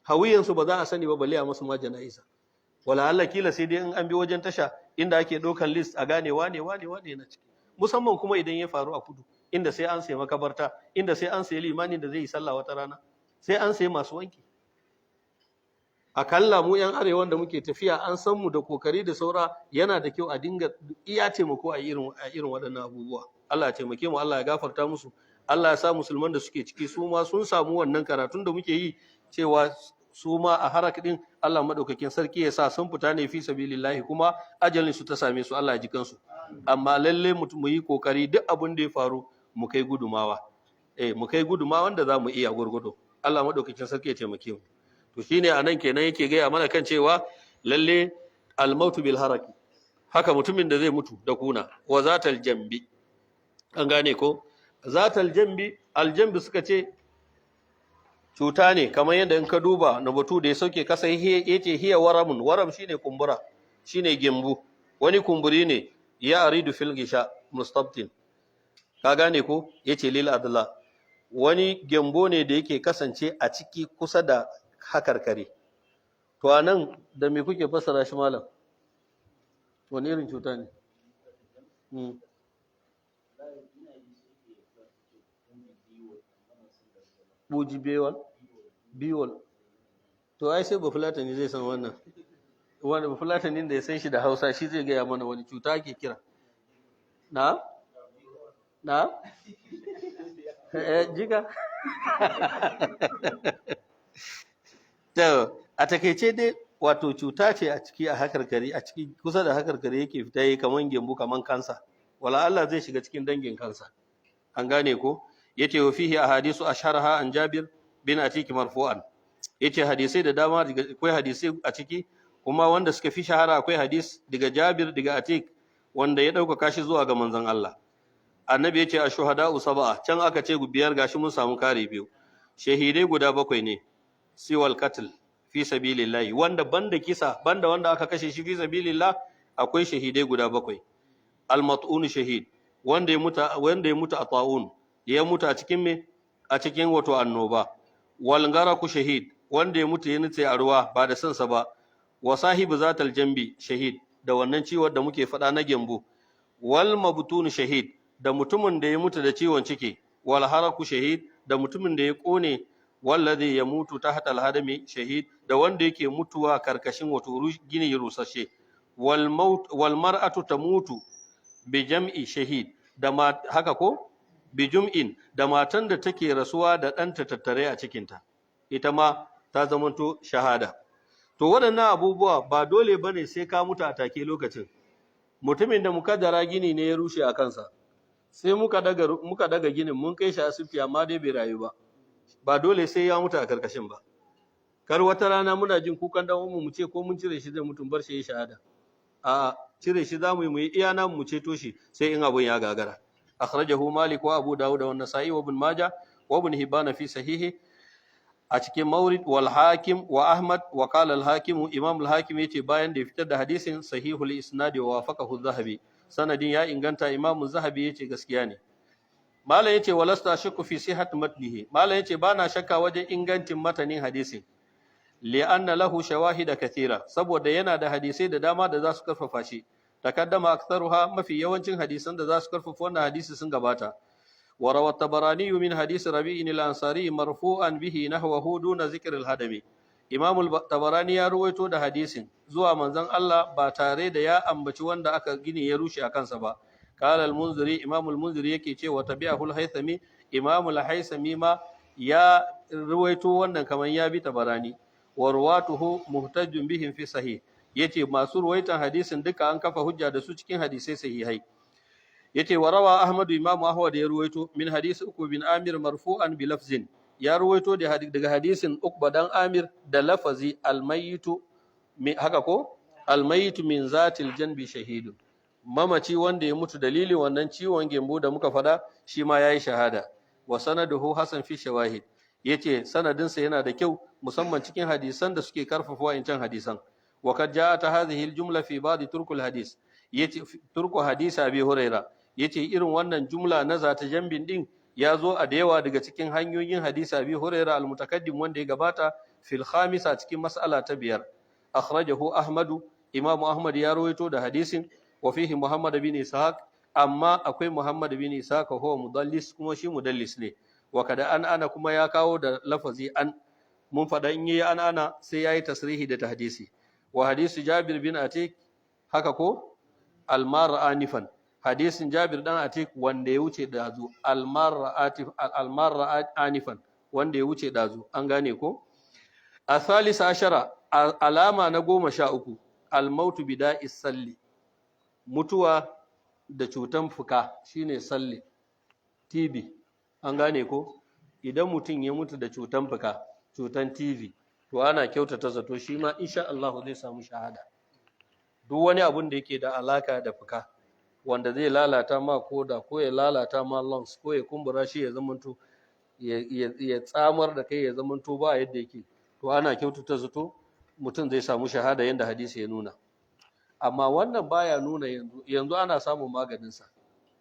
hawiyansu ba za a sani ba balle a masu ma jana'iza. Wala Allah kila sai dai in an bi wajen tasha inda ake ɗaukar list a gane wane na ciki, musamman kuma idan ya faru a kudu, inda sai an sayi makabarta, inda sai an sayi limanin da zai yi sallah wata rana, sai an sayi masu wanki. Akalla mu yan arewa da muke tafiya an san mu da kokari da saura, yana da kyau a dinga iya taimako a irin waɗannan abubuwa. Allah ya taimake mu, Allah ya gafarta musu, Allah ya sa musulman da suke ciki su ma sun samu wannan karatun da muke yi, cewa su ma a harak din Allah madaukakin sarki ya sa sun fita ne fi sabilillahi, kuma ajalin su ta same su, Allah ya ji kansu. Amma lalle mu yi kokari duk abin da ya faru mu kai gudumawa, mu kai gudumawa wanda za mu iya gurgudu. Allah madaukakin sarki ya taimake mu. To shine anan kenan yake gaya mana kan cewa lalle almautu bil haraki, haka mutumin da zai mutu da kuna, wa zatal jambi, an gane ko zatal jambi, aljambi suka ce cuta ne, kamar yadda in ka duba na batu da ya sauke kasa yace hiya waramun, waram shine kumbura, shine gembu, wani kumburi ne ya aridu fil gisha mustabtin, ka gane ko yace lil adla, wani gembo ne da yake kasance a ciki kusa da hakarkare. To anan da me kuke fassara shi malam, wani irin cuta ne? Buji biwol. To ai sai bafulatani zai san wannan, wani bafulatanin da ya san shi da Hausa shi zai gaya mana wani cuta ake kira. Na jika to a takeice dai wato cuta ce a ciki a hakarkari, a ciki kusa da hakarkari yake fita yi kaman gembu kaman kansa, wala Allah zai shiga cikin dangin kansa, an gane ko. Yace wa fihi ahadisu asharaha an Jabir bin Atik marfu'an, yace hadisai da dama, akwai hadisai a ciki kuma wanda suka fi shahara akwai hadis daga Jabir daga Atik wanda ya dauka shi zuwa ga manzon Allah. Annabi yace ashuhada'u sab'a, can aka ce biyar, gashi mun samu kare biyu. Shahidai guda 7 ne, siwal qatl fi sabilillah, wanda banda kisa, banda wanda aka kashe shi fi sabilillah, akwai shahidai guda 7. Al-mat'un shahid, wanda ya mutu a ta'un, ya mutu a cikin me, a cikin wato annoba. Wal garaku shahid, wanda ya mutu ya nutse a ruwa ba da sansa ba. Wa sahibu zatal jambi shahid, da wannan ciwon da muke faɗa na gembu. Wal mabtun shahid, da mutumin da ya mutu da ciwon ciki. Wal haraku shahid, da mutumin da ya kone. Wallazi ya mutu tahta al-hadami shahid, da wanda yake mutuwa karkashin wato gini rusashe. Wal mar'atu tamutu bi jam'i shahid, da haka ko bi jum'in, da matan da take rasuwa da ɗanta tattare a cikinta, ita ma ta zamanto shahada. To waɗannan abubuwa ba dole bane sai ka mutu a take lokacin. Mutumin da mukaddara gini ne ya rushe a kansa, sai muka daga ginin mun kai shi asibiti amma dai bai rayu ba, ba dole sai ya mutu a karkashin ba. Kar wata rana muna jin kukan dan umu mu ce ko mun cire shi zai mutu bar shi ya shahada, a cire shi zamu yi iya namu mu ceto shi sai in abun ya gagara. Akhrajahu Malik wa Abu Dawud wa Nasa'i wa Ibn Majah wa Ibn Hibban fi sahihi, a cikin Mawrid, wal Hakim wa Ahmad wa qala al Hakim, Imam al Hakim yace bayan da ya fitar da hadisin sahihul isnad wa wafaqahu az-Zahabi, sanadin ya inganta. Imam Zahabi yace gaskiya ne. Malam yace walasta shakku fi sihhat matnihi, malam yace bana shakka wajen ingancin matanin hadisin, li'anna lahu shawahida kathira, saboda yana da hadisai da dama da za su karfafa shi. Takaddama aktharuha, mafi yawancin hadisan da za su karfafa wannan hadisi sun gabata. Wa rawat Tabarani min hadisi Rabi'in al-Ansari marfu'an bihi nahwahu duna zikr al-hadami. Imam Tabarani ya ruwaito da hadisin zuwa manzon Allah ba tare da ya ambaci wanda aka gini ya rushe a kansa ba. Qala al-Munziri, Imam al-Munziri yake cewa tabi'ahu al-Haythami, Imam al-Haythami ma ya ruwaito wannan kaman ya bi Tabarani. Wa ruwatuhu muhtajjun bihim fi sahih, yace masu ruwaitan hadisin duka an kafa hujja da su cikin hadisai sahihai. Yace wa rawa Ahmad, Imam Ahmad ya ruwaito min hadisi Uqba bin Amir marfu'an bi lafzin, ya ruwaito daga hadisin Uqba dan Amir da lafazi al-mayyitu, haka ko al-mayyitu min zatil janbi shahidun, mamaci wanda ya mutu dalilin wannan ciwon gembo da muka fada shi ma yayi shahada. Wa sanaduhu hasan fi shawahid, yace sanadinsa yana da kyau musamman cikin hadisan da suke karfafa wa'incan hadisan. Wa kad ja'at hadhihi al-jumla fi ba'd turkul hadis, yace turku hadisi Abi Huraira, yace irin wannan jumla na zata jambin din ya zo a da yawa daga cikin hanyoyin hadisi Abi Huraira al-mutakaddim wanda ya gabata fil khamisa cikin mas'ala ta 5. Akhrajahu Ahmadu, Imam Ahmad ya rawaito da hadisin. Wa fihi Muhammad bin Ishaq, amma akwai Muhammad bin Ishaq huwa mudallis, kuma shi mudallis ne. Wa kada ana kuma ya kawo da lafazi an, mun fada in yi ana sai yayi tasrihi da tahdisi. Wa hadisi Jabir bin Atik, haka ko al-mar'a anifan, hadisin Jabir dan Atik wanda ya wuce dazu, al-mar'a anifan wanda ya wuce dazu, an gane ko. Athalisa ashara, alama na 13, al-mautu bida'is salli, mutuwa da cutan fuka shine salli, TB, an gane ko. Idan mutum ya mutu da cutan fuka, cutan TB, to ana kyautata zato shi ma insha Allah zai samu shahada. Duk wani abun da yake da alaka da fuka wanda zai lalata ma koda, ko ya lalata ma lungs, ko ya kumbura shi ya zamanto ya tsamar da kai ya zamanto ba yadda yake, to ana kyautata zato mutum zai samu shahada yanda hadisi ya nuna. Amma wannan baya nuna yanzu ana samun maganinsa,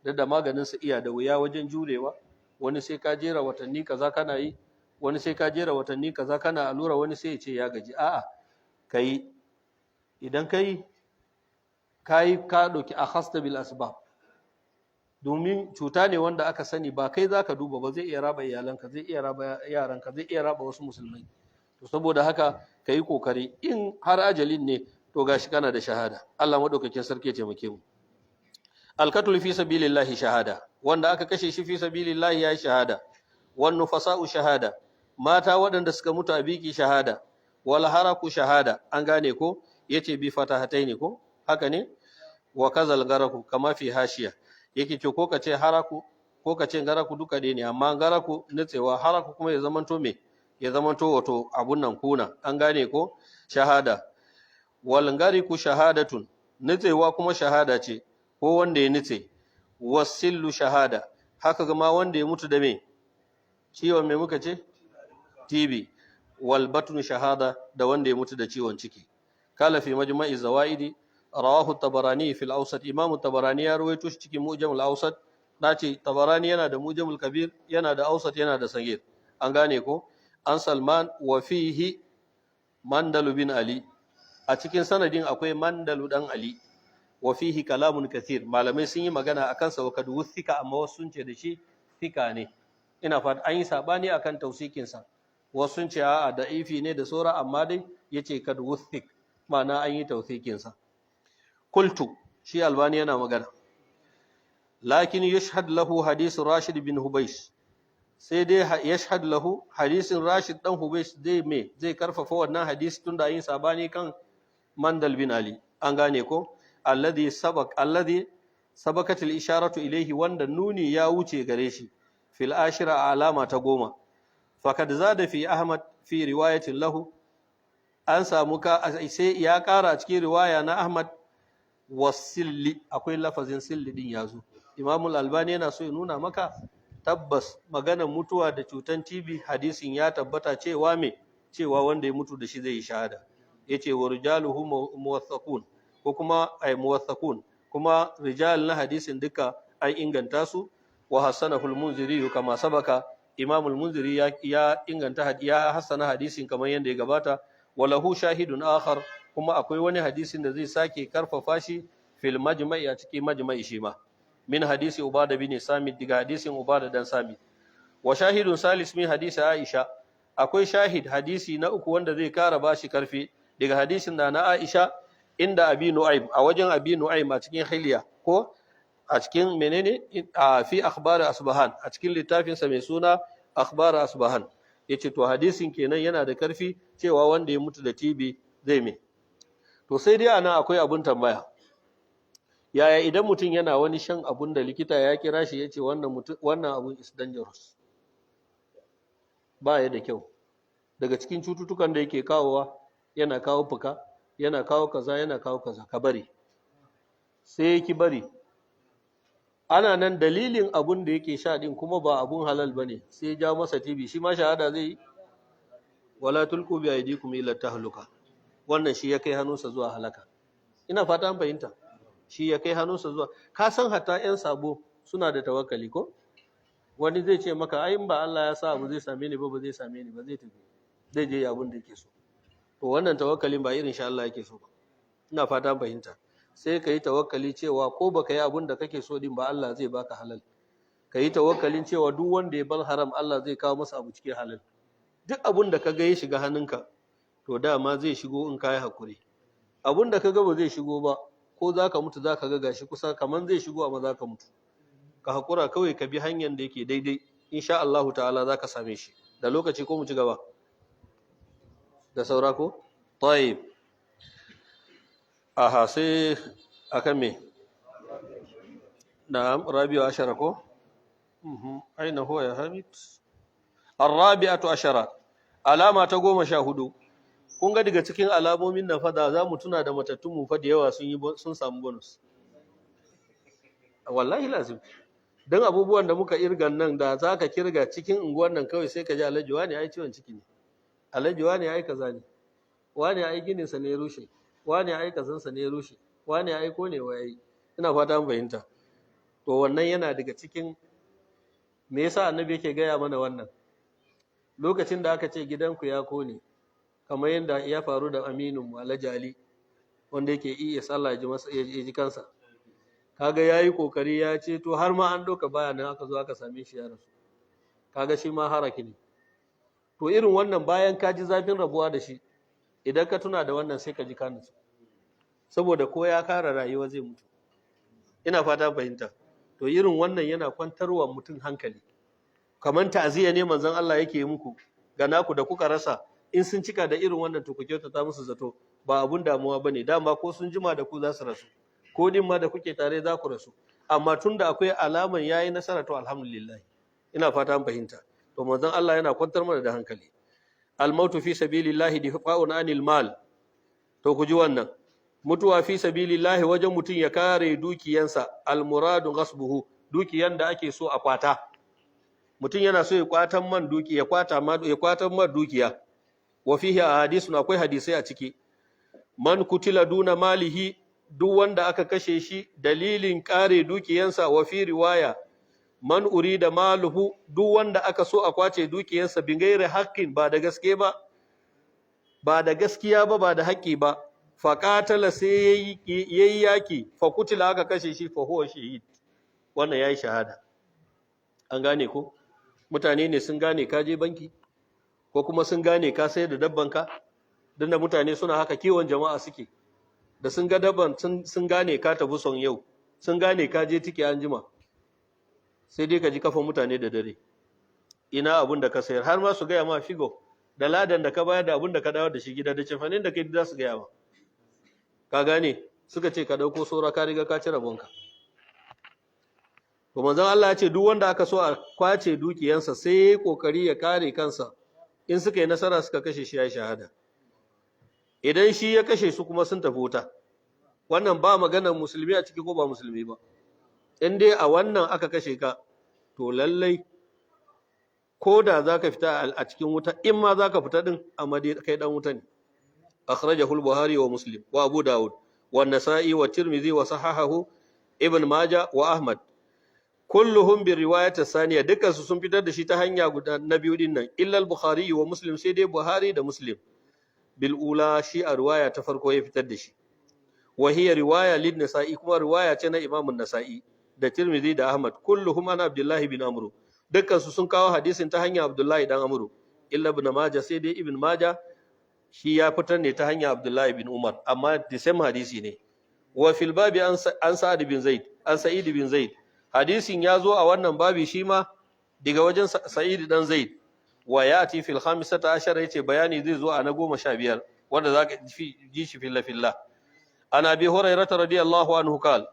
da maganinsa iya da wuya wajen jurewa. Wani sai ka jera watanni kaza kana yi, wani sai ka jera watanni kaza kana allura, wani sai ya ce ya gaji. A'a, kai idan kai ka ɗauki akhasta bil asbab, domin cuta ne wanda aka sani ba kai zaka duba ba, zai iya raba iyalanka, zai iya raba yaranka, zai iya raba wasu musulmai. To saboda haka kai kokari, in har ajalin ne to gashi kana da shahada. Allah madaukakin sarki ya taimake mu. Al-qatl fi sabilillahi shahada, wanda aka kashe shi fi sabilillahi yayi shahada. Wan nufasa'u shahada, mata waɗanda suka mutu a biki shahada. Wal haraku shahada, an gane ko, yace bi fatahataini ko, haka ne. Wa kazal garaku, kama fi hashiya, yake ce ko kace haraku ko kace garaku duka dai ne, amma garaku nutsewa, haraku kuma ya zamanto me, ya zamanto wato abun nan kuna, an gane ko, shahada. Wal gariku shahadatun, nutsewa kuma shahada ce, ko wanda ya nutse. Wasillu shahada, haka kuma wanda ya mutu da me, ciwon me muka ce, TB. Wal batnu shahada, da wanda ya mutu da ciwon ciki. Kala fi majma'i zawaidi, rawahu Tabarani fil Awsat, Imam Tabarani ya rawaito shi cikin Mu'jamul Awsat. Nace Tabarani yana da Mu'jamul Kabir, yana da Awsat, yana da Sagir, an gane ko. An Salman, wa fihi Mandalu bin Ali, a cikin sanadin akwai Mandalu dan Ali. Wa fihi kalamun kathir, malamai sun yi magana akan sa, wa kad wuthika, amma wasu sun ce da shi thika ne. Ina fata an yi sabani akan tausikin sa, wasu sun ce a'a da'ifi ne da sura, amma dai yace kad wuthik, ma'ana an yi tausikin sa. Qultu, shi Albani yana magana, lakin yashhad lahu hadith Rashid bin Hubaysh, sai dai yashhad lahu hadisin Rashid dan Hubaysh zai karfafa wannan hadisi, tunda yin sabani kan Mandal bin Ali, an gane ko. Alladhi sabakat al-isharatu ilayhi, wanda nuni ya wuce gare shi fil ashira, alama ta 10. Fakad zada fi Ahmad fi riwayatin lahu, an samu sai ya kara a cikin riwaya na Ahmad, wasilli, akwai lafazin silli din yazo. Imam al-Albani yana so ya nuna maka tabbas maganar mutuwa da cutan TB hadisin ya tabbata cewa wanda ya mutu da shi zai yi shahada. Yace wa rijaluhu muwaththaqun, ko kuma ay muwaththaqun, kuma rijal na hadisin duka an inganta su wa hasanahu al-munziri kama sabaka imam al-munziri ya inganta ya hasana hadisin kamar yadda ya gabata walahu shahidun akhar kuma akwai wani hadisin da zai sake karfafa shi fil majma'i a cikin majma'i shi ma min hadisi ubada bin samit daga hadisin ubada dan samit wa shahidun salis min hadisi aisha akwai shahid hadisi na uku wanda zai kara bashi karfi daga hadisin da na aisha inda abi nu'aym a wajen abi nu'aym a cikin hilya ko a cikin menene fi akhbar asbahan a cikin littafin sa mai suna akhbar asbahan yace to hadisin kenan yana da karfi cewa wanda ya mutu da TB zai me to sai dai anan akwai abun tambaya yaya idan mutum yana wani shan abun da likita ya kira shi yace wannan abun is dangerous ba ya da kyau daga cikin cututtukan da yake kawowa yana kawo fuka yana kawo kaza ka bari sai ki bari ana nan dalilin abun da yake sha din kuma ba abun halal bane sai ya ja masa TB shi ma shahada zai yi wala tulqu bi aydikum ila tahluka wannan shi ya kai hannunsa zuwa halaka ina fata an fahimta shi ya kai hannunsa zuwa ka san hatta yan sabo suna da tawakkali ko wani zai ce maka ai in ba Allah ya sa abu zai same ni ba zai same ni ba zai tafi zai je abun da yake so to wannan tawakkalin ba irin sha Allah yake so ba ina fata an fahimta sai ka yi tawakkali cewa ko baka yi abun da kake so din ba Allah zai baka halal ka yi tawakkalin cewa duk wanda ya bar haram Allah zai kawo masa abu cikin halal duk abun da ka ga ya shiga hannunka to dama zai shigo in ka yi hakuri abun da ka ga ba zai shigo ba ko za ka mutu za ka ga gashi kusa kaman zai shigo amma za ka mutu ka hakura kawai ka bi hanyar da yake daidai insha Allah ta'ala za ka same shi da lokaci ko mu ci gaba da saura ko tayyib aha sai akan me na'am rabi'u ashara ko aina huwa ya hamid arabi'atu ashara alama ta 14 kun ga daga cikin alamomin nan fa da za mu tuna da matattun mu fa da yawa sun samu bonus wallahi lazim dan abubuwan da muka irgan nan da zaka kirga cikin unguwan nan kawai sai ka ji alhaji wani ai ciwon ciki ne alhaji wani ai kaza ne wani ai ginin sa ne rushe wani ai kazan sa ne rushe wani ai ko ne wai ina fata an fahimta to wannan yana daga cikin me yasa annabi yake gaya mana wannan lokacin da aka ce gidanku ya kone kamar yadda ya faru da aminin mu Alhaji Ali wanda yake iya sallah ya ji kansa kaga yayi kokari ya ce to har ma an doka bayanan aka zo aka same shi ya rasu kaga shi ma haraki ne to irin wannan bayan ka ji zafin rabuwa da shi idan ka tuna da wannan sai ka ji ka nutsu saboda ko ya kara rayuwa zai mutu ina fata fahimta to irin wannan yana kwantarwa mutum hankali kamar ta'aziyya ne manzon Allah yake muku ga naku da kuka rasa in sun cika da irin wannan to ku kyautata musu zato ba abun damuwa bane dama ko sun jima da ku za su rasu ko din ma da kuke tare za ku rasu amma tunda akwai alaman yayi nasara to alhamdulillah ina fata an fahimta to manzon Allah yana kwantar mana da hankali al-mautu fi sabilillahi difa'un anil mal to ku ji wannan mutuwa fi sabilillahi wajen mutun ya kare dukiyansa al-muradu ghasbuhu dukiyan da ake so a kwata mutun yana so ya kwatan man dukiya ya kwatan man dukiya wa fihi ahadithun akwai hadisai a ciki man kutila duna malihi duk wanda aka kashe shi dalilin kare dukiyansa wa fi riwaya man urida maluhu duk wanda aka so a kwace dukiyansa bin gairi haqqin ba da gaske ba ba da gaskiya ba ba da haƙƙi ba faqatala sai yayi yaki fa kutila aka kashe shi fa huwa shahid wannan yayi shahada an gane ko mutane ne sun gane ka je banki ko kuma sun gane ka sayar da dabbanka dan da mutane suna haka kiwon jama'a suke da sun ga dabban sun gane ka tafi son yau sun gane ka je tike an jima sai dai ka ji kafa mutane da dare ina abun da ka sayar har ma su gaya ma figo da ladan da ka bayar da abun da ka dawo da shi gida da cefanin da kai za su gaya ma ka gane suka ce ka dauko sora ka riga ka ci rabonka to manzon Allah ya ce duk wanda aka so a kwace dukiyansa sai yayi kokari ya kare kansa in suka yi nasara suka kashe shi ya shahada idan shi ya kashe su kuma sun tafi wuta wannan ba maganar musulmi a ciki ko ba musulmi ba in dai a wannan aka kashe ka to lallai ko da zaka fita a cikin wuta in ma zaka fita din amma dai kai dan wuta ne akhrajahu al-buhari wa muslim wa abu daud wa an-nasa'i wa tirmidhi wa sahahahu ibn Majah wa Ahmad kulluhum bi riwayati saniya, dukkan su sun fitar da shi ta hanya guda na biyu din nan, illa al-Bukhari wa Muslim, sai dai Buhari da Muslim bil ula, shi a riwaya ta farko ya fitar da shi, wa hiya riwaya lin Nasa'i, kuma riwaya ce na Imam an-Nasa'i da Tirmidhi da Ahmad, kulluhum ana Abdullah bin Amr, dukkan su sun kawo hadisin ta hanya Abdullah dan Amr, illa ibn Majah, sai dai ibn Majah shi ya fitar ne ta hanya Abdullah bin Umar, amma the same hadisi ne. Wa fil babi an Sa'id bin Zaid, an Sa'id bin Zaid, hadisin ya zo a wannan babi shi ma daga wajen Sa'id dan Zaid, wa yati fil 15 yace bayani zai zo a na 15 wanda zaka ji shi filla. An Abi Hurairah radiyallahu anhu qala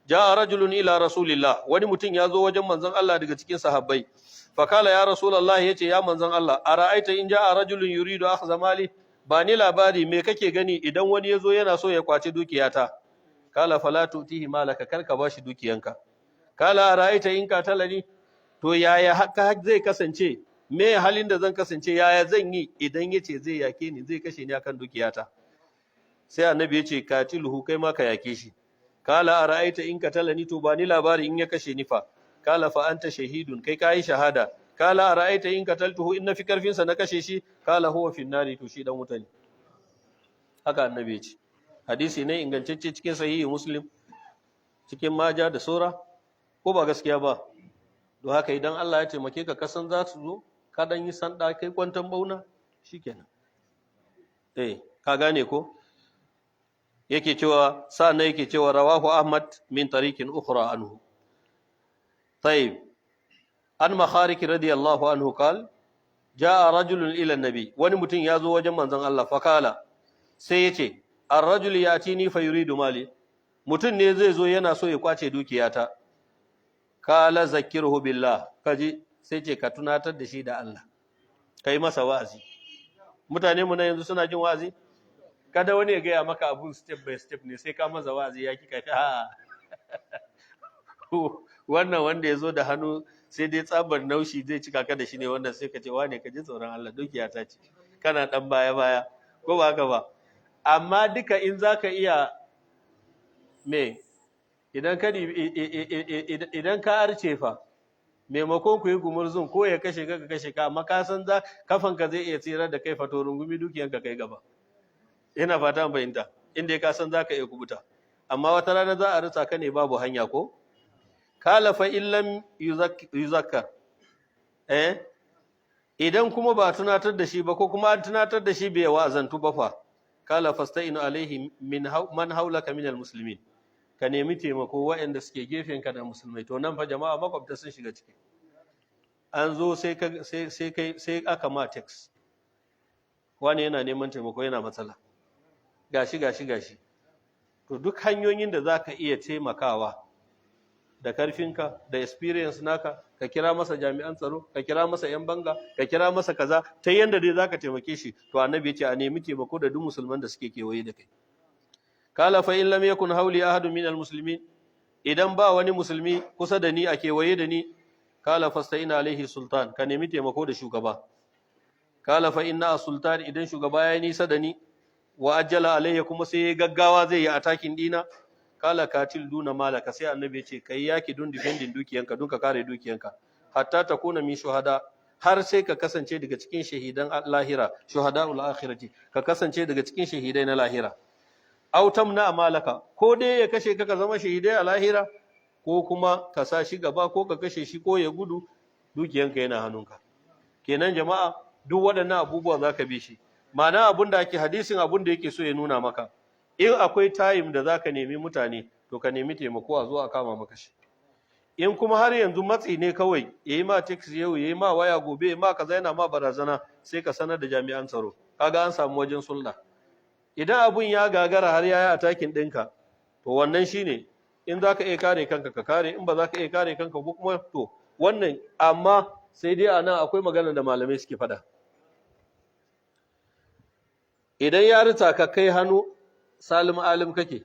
jaa rajulun ila rasulillah, wani mutum ya zo wajen manzon Allah daga cikin sahabbai, fa kala ya rasulullah, yace ya manzon Allah, ara'aita in jaa rajulun yuridu akhdha mali, ba ni labari me kake gani idan wani ya zo yana so ya kwaci dukiyata. Kala fala tutihi malaka, karka bashi dukiyanka. Kala ra'aita in qatalani, to yaya haka zai kasance, me halin da zan kasance, yaya zan yi idan yace zai yake ni, zai kashe ni akan dukiyata. Sai annabi yace katiluhu, kai ma ka yake shi. Kala ra'aita in qatalani, to ba ni labari in ya kashe ni fa. Kala fa anta shahidun, kai kai shahada. Kala ra'aita in qataltuhu, in na fi karfin sa na kashe shi. Kala huwa fi nari, to shi dan wuta ne. Haka annabi yace. Hadisi ne ingantacce cikin sahihi Muslim, cikin Majah da sura, ko ba gaskiya ba. Don haka idan Allah ya taimake ka kasan za su zo, ka dan yi sanda kai kwantan bauna, shikenan. Ka gane ko? Yake cewa sa'an yake cewa rawahu Ahmad min tariqin ukhra anhu. Tayyib. An Makharik radiyallahu anhu qala jaa rajulun ila an-nabi, wani mutum ya zo wajen manzon Allah, fa kala, sai yace ar-rajul yatini fa yuridu mali, mutum ne zai zo yana so ya kwace dukiyata. Kala zakirhu billah, kaji sai ce ka tunatar da shi da Allah, kai masa wa'azi. Mutane mu na yanzu suna jin wa'azi, kada wani ya gaya maka abun step by step ne sai ka masa wa'azi ya kika ta wannan wanda ya zo da hannu sai dai tsabar naushi zai cika ka da shi ne, wanda sai ka ce wane ka ji tsoron Allah, dukiyata ce, kana dan baya baya, ko ba haka ba. Amma duka in zaka iya idan ka arce fa, maimakon ku yi gumurzun ko ya kashe ka kashe ka, amma ka san kafanka zai iya tsira da kai, fato rungumi dukiyanka kai gaba. Ina fata an fahimta, inda ka san zaka iya kubuta, amma wata rana za a rutsa ka ne babu hanya ko. Kala fa illam yuzakkar, idan kuma ba tunatar da shi ba, ko kuma an tunatar da shi bai wa'azantu ba fa. Kala fasta'inu alaihi man haulaka minal muslimin, ka nemi taimako waɗanda suke gefenka da musulmai. To nan fa jama'a makwabta sun shiga ciki, an zo sai aka ma text, wani yana neman taimako, yana matsala, gashi. To duk hanyoyin da zaka iya taimakawa da karfinka da experience naka, ka kira masa jami'an tsaro, ka kira masa yan banga, ka kira masa kaza, ta yanda dai zaka taimake shi. To annabi ya ce a nemi taimako da duk musulman da suke kewaye da kai. Kala fa in lam yakun hawli ahadun minal muslimin, idan ba wani musulmi kusa da ni, a kewaye da ni. Kala fasta'ina alaihi sultan, ka nemi taimako da shugaba. Kala fa inna sultan, idan shugaba ya nisa da ni, wa ajjala alayya, kuma sai ya gaggawa zai yi atakin dina. Kala katil duna malaka, sai annabi ya ce kai yaki don defending dukiyanka, don ka kare dukiyanka, hatta takuna min shuhada, har sai ka kasance daga cikin shahidan lahira, shuhadaul akhirati, ka kasance daga cikin shahidai na lahira. Aw tamna amalaka, ko dai ya kashe ka zama shahidai a lahira, ko kuma ka sa shi gaba, ko ka kashe shi, ko ya gudu, dukiyanka yana hannunka. Kenan jama'a, duk waɗannan abubuwa zaka bi shi. Ma'ana abin da ake hadisin, abin da yake so ya nuna maka, in akwai time da zaka nemi mutane, to ka nemi taimako a zuwa kama maka shi. In kuma har yanzu matsi ne kawai, yayi ma text yau, yayi ma waya gobe, yayi ma kaza, yana ma barazana, sai ka sanar da jami'an tsaro, kaga an samu wajen sulhu. Idan abun ya gagara har yayi atakin ɗinka, to wannan shine, in zaka iya kare kanka ka kare, in ba zaka iya kare kanka ko kuma to wannan. Amma sai dai anan akwai magana da malamai suke faɗa. Idan ya rita ka kai hannu salim alim kake,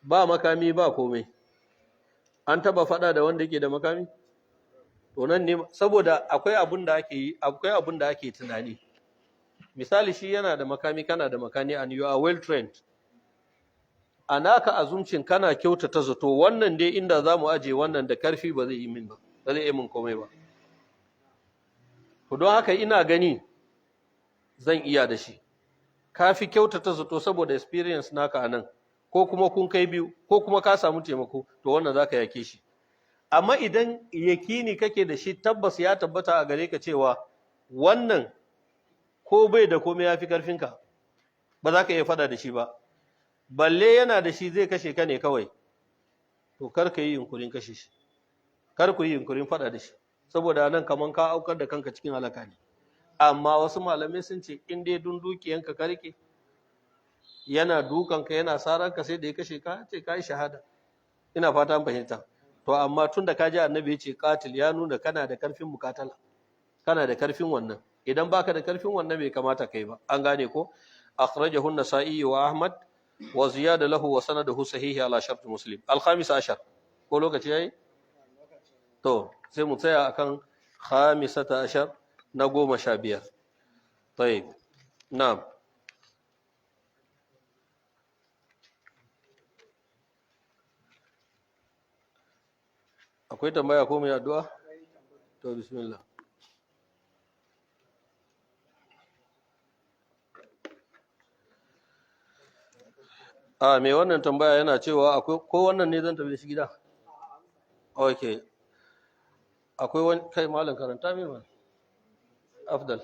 ba makami ba komai, an taba faɗa da wanda yake da makami? To nan ne, saboda akwai abun da ake tunani. Misali shi yana da makami, kana da makami, and you are well trained, a naka azumcin kana kyautata zato wannan dai inda za mu aje wannan da karfi ba zai yi min ba ba zai yi min komai ba to don haka ina gani zan iya da shi ka fi kyautata zato saboda experience naka a nan ko kuma kun kai biyu ko kuma ka samu taimako to wannan za ka yake shi amma idan yakini kake da shi tabbas ya tabbata a gare ka cewa wannan ko bai da komai ya fi karfinka ba za ka iya fada da shi ba balle yana da shi zai kashe ka ne kawai to kar ka yi yunkurin kashe shi kar ku yi yunkurin fada da shi saboda nan kaman ka aukar da kanka cikin halaka ne amma wasu malamai sun ce in dai dun dukiyanka ka rike yana dukanka yana saranka sai da ya kashe ka ce ka yi shahada ina fata an fahimta to amma tun da ka ji annabi ya ce qatil ya nuna kana da karfin mukatala kana da karfin wannan idan baka da karfin wannan bai kamata kai ba an gane ko akhrajahu an-nasa'i wa ahmad wa ziyada lahu wa sanaduhu sahihi ala shart muslim al-khamis ashar ko lokaci yayi to sai mu tsaya akan khamisata ashar na 15 طيب na'am akwai tambaya ko mai addu'a to bismillah mai wannan tambaya yana cewa akwai ko wannan ne zan tafi da shi gida okay akwai wani kai malam karanta mai ma afdal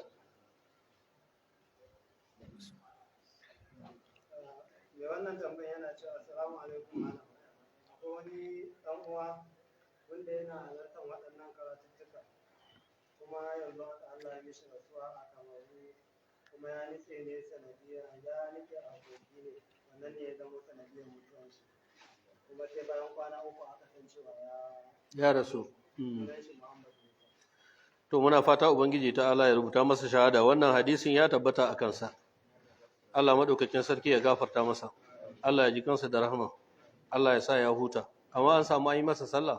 mai wannan tambaya yana cewa assalamu alaikum malam akwai wani dan uwa wanda yana halartar waɗannan karatuttuka kuma yanzu haka Allah ya mishi rasuwa a Kamaru kuma ya nitse ne sanadiyar ya nitse a kogi ne wannan ne ya zama sanadiyar mutuwar shi kuma sai bayan kwana uku aka san cewa ya rasu sunan shi Muhammad Musa. to muna fata ubangiji ta Allah ya rubuta masa shahada wannan hadisin ya tabbata a kansa Allah madaukakin sarki ya gafarta masa Allah ya ji kansa da rahama Allah ya sa ya huta amma an samu yi masa sallah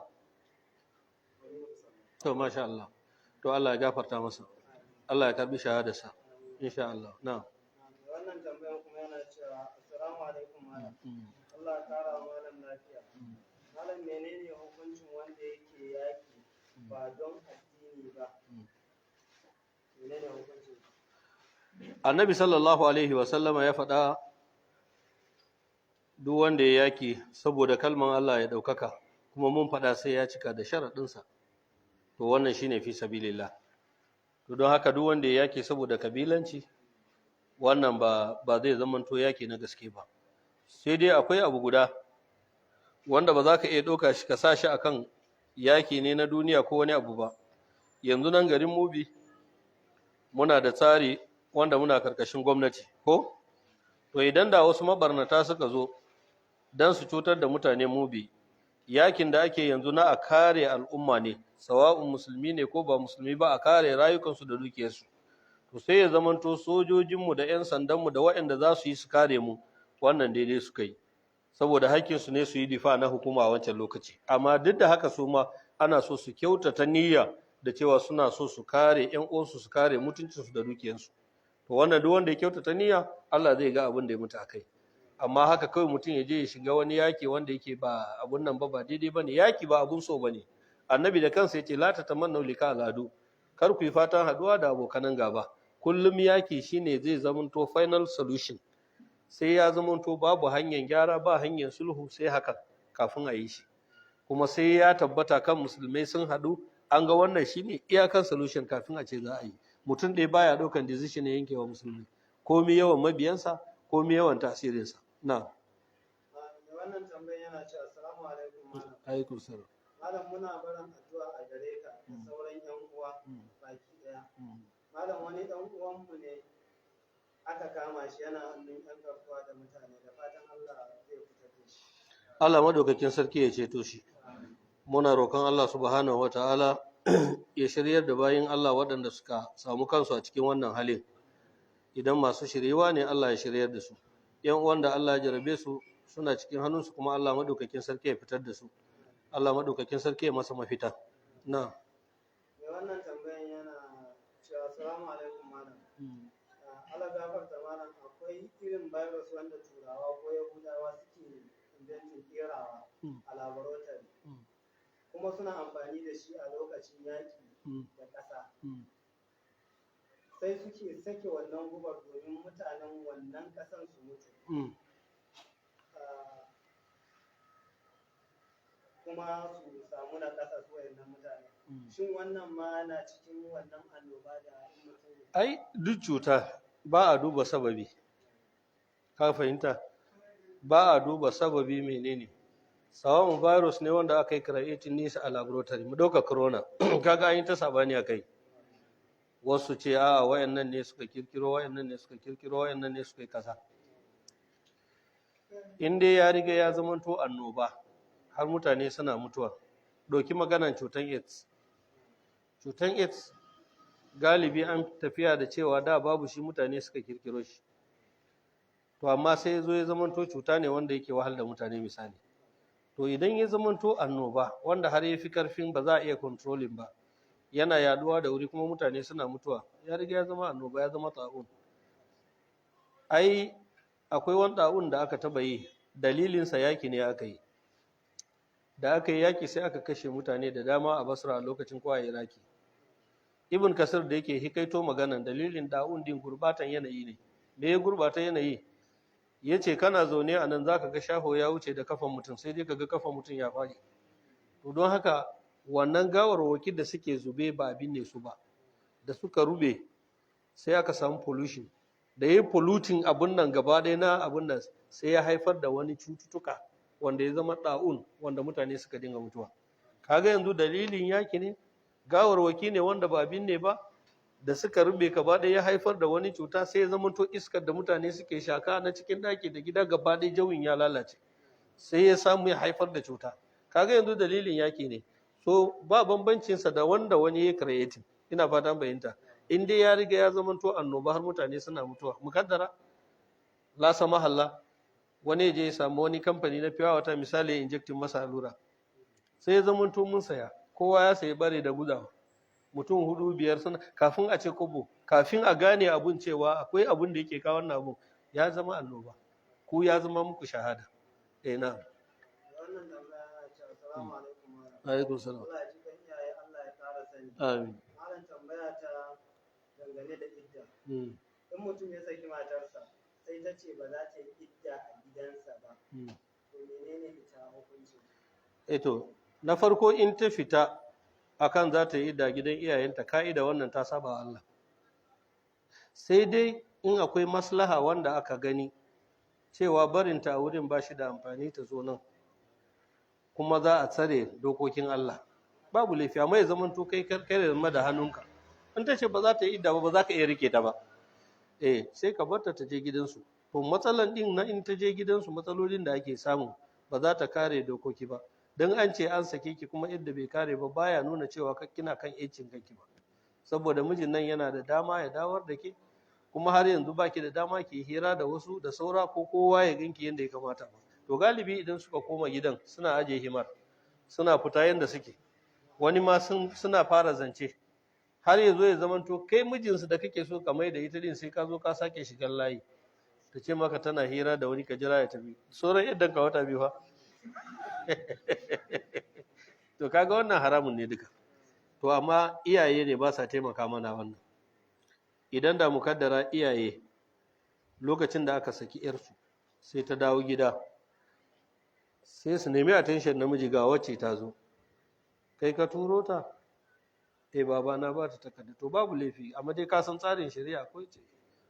to masha Allah to Allah ya gafarta masa Allah ya karbi shahadarsa insha Allah na'am wannan tambayan kuma yana cewa assalamu alaikum malam Allah ya kara wa malam lafiya malam menene hukuncin wanda yake yaki ba don addini ba menene hukuncin annabi sallallahu alaihi wa sallama ya faɗa duk wanda ya yaki saboda kalman Allah ya ɗaukaka kuma mun faɗa sai ya cika da sharaɗinsa to wannan shine fi sabilillah to don haka duk wanda ya yaki saboda kabilanci wannan ba zai zamanto yaki na gaske ba sai dai akwai abu guda wanda ba za ka iya ɗauka shi ka sa shi akan yaki ne na duniya ko wani abu ba yanzu nan garin Mubi muna da tsari wanda muna karkashin gwamnati ko to idan da wasu mabarnata suka zo dan su cutar da mutane Mubi yakin da ake yanzu na a kare al'umma ne sawa'un musulmi ne ko ba musulmi ba a kare rayukansu da dukiyarsu to sai ya zamanto sojojinmu da 'yan sandanmu da waɗanda za su yi su kare mu wannan daidai suka yi saboda haƙƙinsu ne su yi difa na hukuma a wancan lokaci amma duk da haka su ma ana so su kyautata niyya da cewa suna so su kare 'yan uwansu su kare mutuncinsu da dukiyarsu to wannan duk wanda ya kyautata niyya Allah zai ga abin da ya mutu akai amma haka kawai mutum ya je ya shiga wani yaki wanda yake ba abun nan ba daidai bane yaki ba abun so bane annabi da kansa yace la tatamannu lika aladu kar ku yi fatan haduwa da abokanan gaba kullum yaki shine zai zamanto final solution sai ya zamanto babu hanyar gyara ba hanyar sulhu sai haka kafin a yi shi kuma sai ya tabbata kan musulmai sun hadu an ga wannan shine iyakan solution kafin a ce za a yi mutum ɗaya baya ɗaukan decision ya yankewa musulmi komai yawan mabiyansa komai yawan tasirinsa na wannan tambayan yana cewa assalamu alaikum malam alaikum salam malam muna barin addu'a a gare ka da sauran yan uwa baki daya malam wani dan uwan mu ne aka kama shi yana hannun yan garkuwa da mutane da fatan Allah zai fitar da shi Allah madaukakin sarki ya ceto shi muna roƙon Allah subhanahu wataala ya shiryar da bayin Allah waɗanda suka samu kansu a cikin wannan halin idan masu shiriwa ne Allah ya shiryar da su yan uwan da Allah ya jarabe su suna cikin hannunsu kuma Allah madaukakin sarki ya fitar da su Allah madaukakin sarki ya masa mafita na mai wannan tambayan yana cewa assalamu alaikum malam Allah gafarta malam akwai irin virus wanda turawa ko yahudawa suke inventin kerawa a laboratory kuma suna amfani da shi a lokacin yaƙi da ƙasa sai suke sake wannan gubar domin mutanen wannan ƙasan su mutu kuma su samu na ƙasa su wayannan mutane shin wannan ma na cikin wannan annoba da mutum ai duk cuta ba a duba sababi ka fahimta ba a duba sababi menene sawan virus ne wanda aka yi creating nisa a laboratory mu dauka corona kaga an yi ta sabani akai wasu ce a wayannan ne suka kirkiro wayannan ne suka kirkiro wayannan ne suka yi kaza in dai ya riga ya zamanto annoba har mutane suna mutuwa doki maganan cutan AIDS cutan AIDS galibi an tafiya da cewa da babu shi mutane suka kirkiro shi to amma sai ya zo ya zamanto cuta ne wanda yake wahal da mutane misali to idan ya zamanto annoba wanda har ya fi karfin ba za a iya controlling ba yana yaduwa da wuri kuma mutane suna mutuwa ya riga ya zama annoba ya zama ta'un ai akwai wani ta'un da aka taba yi dalilinsa yaki ne aka yi da aka yi yaki sai aka kashe mutane da dama a Basra a lokacin kwa Iraki Ibn Kasir da yake hikaito maganan dalilin da'un din gurbatan yanayi ne me ya gurbata yanayi yace kana zaune a nan zaka ga shaho ya wuce da kafan mutum sai dai kaga kafan mutum ya fadi to don haka wannan gawarwaki da suke zube ba abin ne su ba da suka rube sai aka samu pollution da yayi polluting abun nan gaba ɗaya na abun nan sai ya haifar da wani cututtuka wanda ya zama da'un wanda mutane suka dinga mutuwa kaga yanzu dalilin yaki ne gawarwaki ne wanda ba abin ne ba da suka rube gaba ɗaya ya haifar da wani cuta sai ya zama to iskar da mutane suke shaka na cikin ɗaki da gida gaba ɗaya jawin ya lalace sai ya samu ya haifar da cuta kaga yanzu dalilin yaki ne so ba bambancinsa da wanda wani ya creating ina fatan bayinta in dai ya riga ya zama to annoba har mutane suna mutuwa mukaddara la samahalla wani je ya samu wani kamfani na fiya wata misali ya injectin masa allura sai ya zama to mun saya kowa ya sayi bare da gudawa mutum 4 5 suna kafin a ce kobo kafin a gane abun cewa akwai abun da yake kawo wannan abun ya zama annoba ku ya zama muku shahada na wannan tambaya ce assalamu alaikum alaikum salam Allah ya ji kan iyaye Allah ya kara sani amin malam tambaya ta dangane da idda in mutum ya saki matarsa sai ta ce ba za ta yi idda a gidansa ba to menene ita hukunci to na farko in ta fita akan za ta yi da gidan iyayenta ka'ida wannan ta saba Allah sai dai in akwai maslaha wanda aka gani cewa barinta a wurin ba shi da amfani ta zo nan kuma za a tsare dokokin Allah babu laifi amma ya zama to kai karkare da hannunka in ta ce ba za ta yi idda ba za ka iya rike ta ba sai ka barta ta je gidansu to matsalan din na in ta je gidansu matsalolin da ake samu ba za ta kare dokoki ba don an ce an sake ki kuma yadda bai kare ba baya nuna cewa kina kan yancin kanki ba saboda mijin nan yana da dama ya dawar da ke kuma har yanzu baki da dama ki hira da wasu da saura ko kowa ya ganki yadda ya kamata ba to galibi idan suka koma gidan suna aje himar suna fita yadda suke wani ma suna fara zance har ya zo ya zamanto kai mijinsu da kake so ka mai da ita din sai ka zo ka sake shigan layi ta ce maka tana hira da wani ka jira ya tafi sauran yadda ka wata biyu fa to kaga wannan haramun ne duka to amma iyaye ne ba sa taimaka mana wannan idan da mukaddara iyaye lokacin da aka saki yarsu sai ta dawo gida sai su nemi attention namiji ga wacce ta zo kai ka turo ta baba na ba ta takarda to babu laifi amma dai ka san tsarin shari'a akwai ce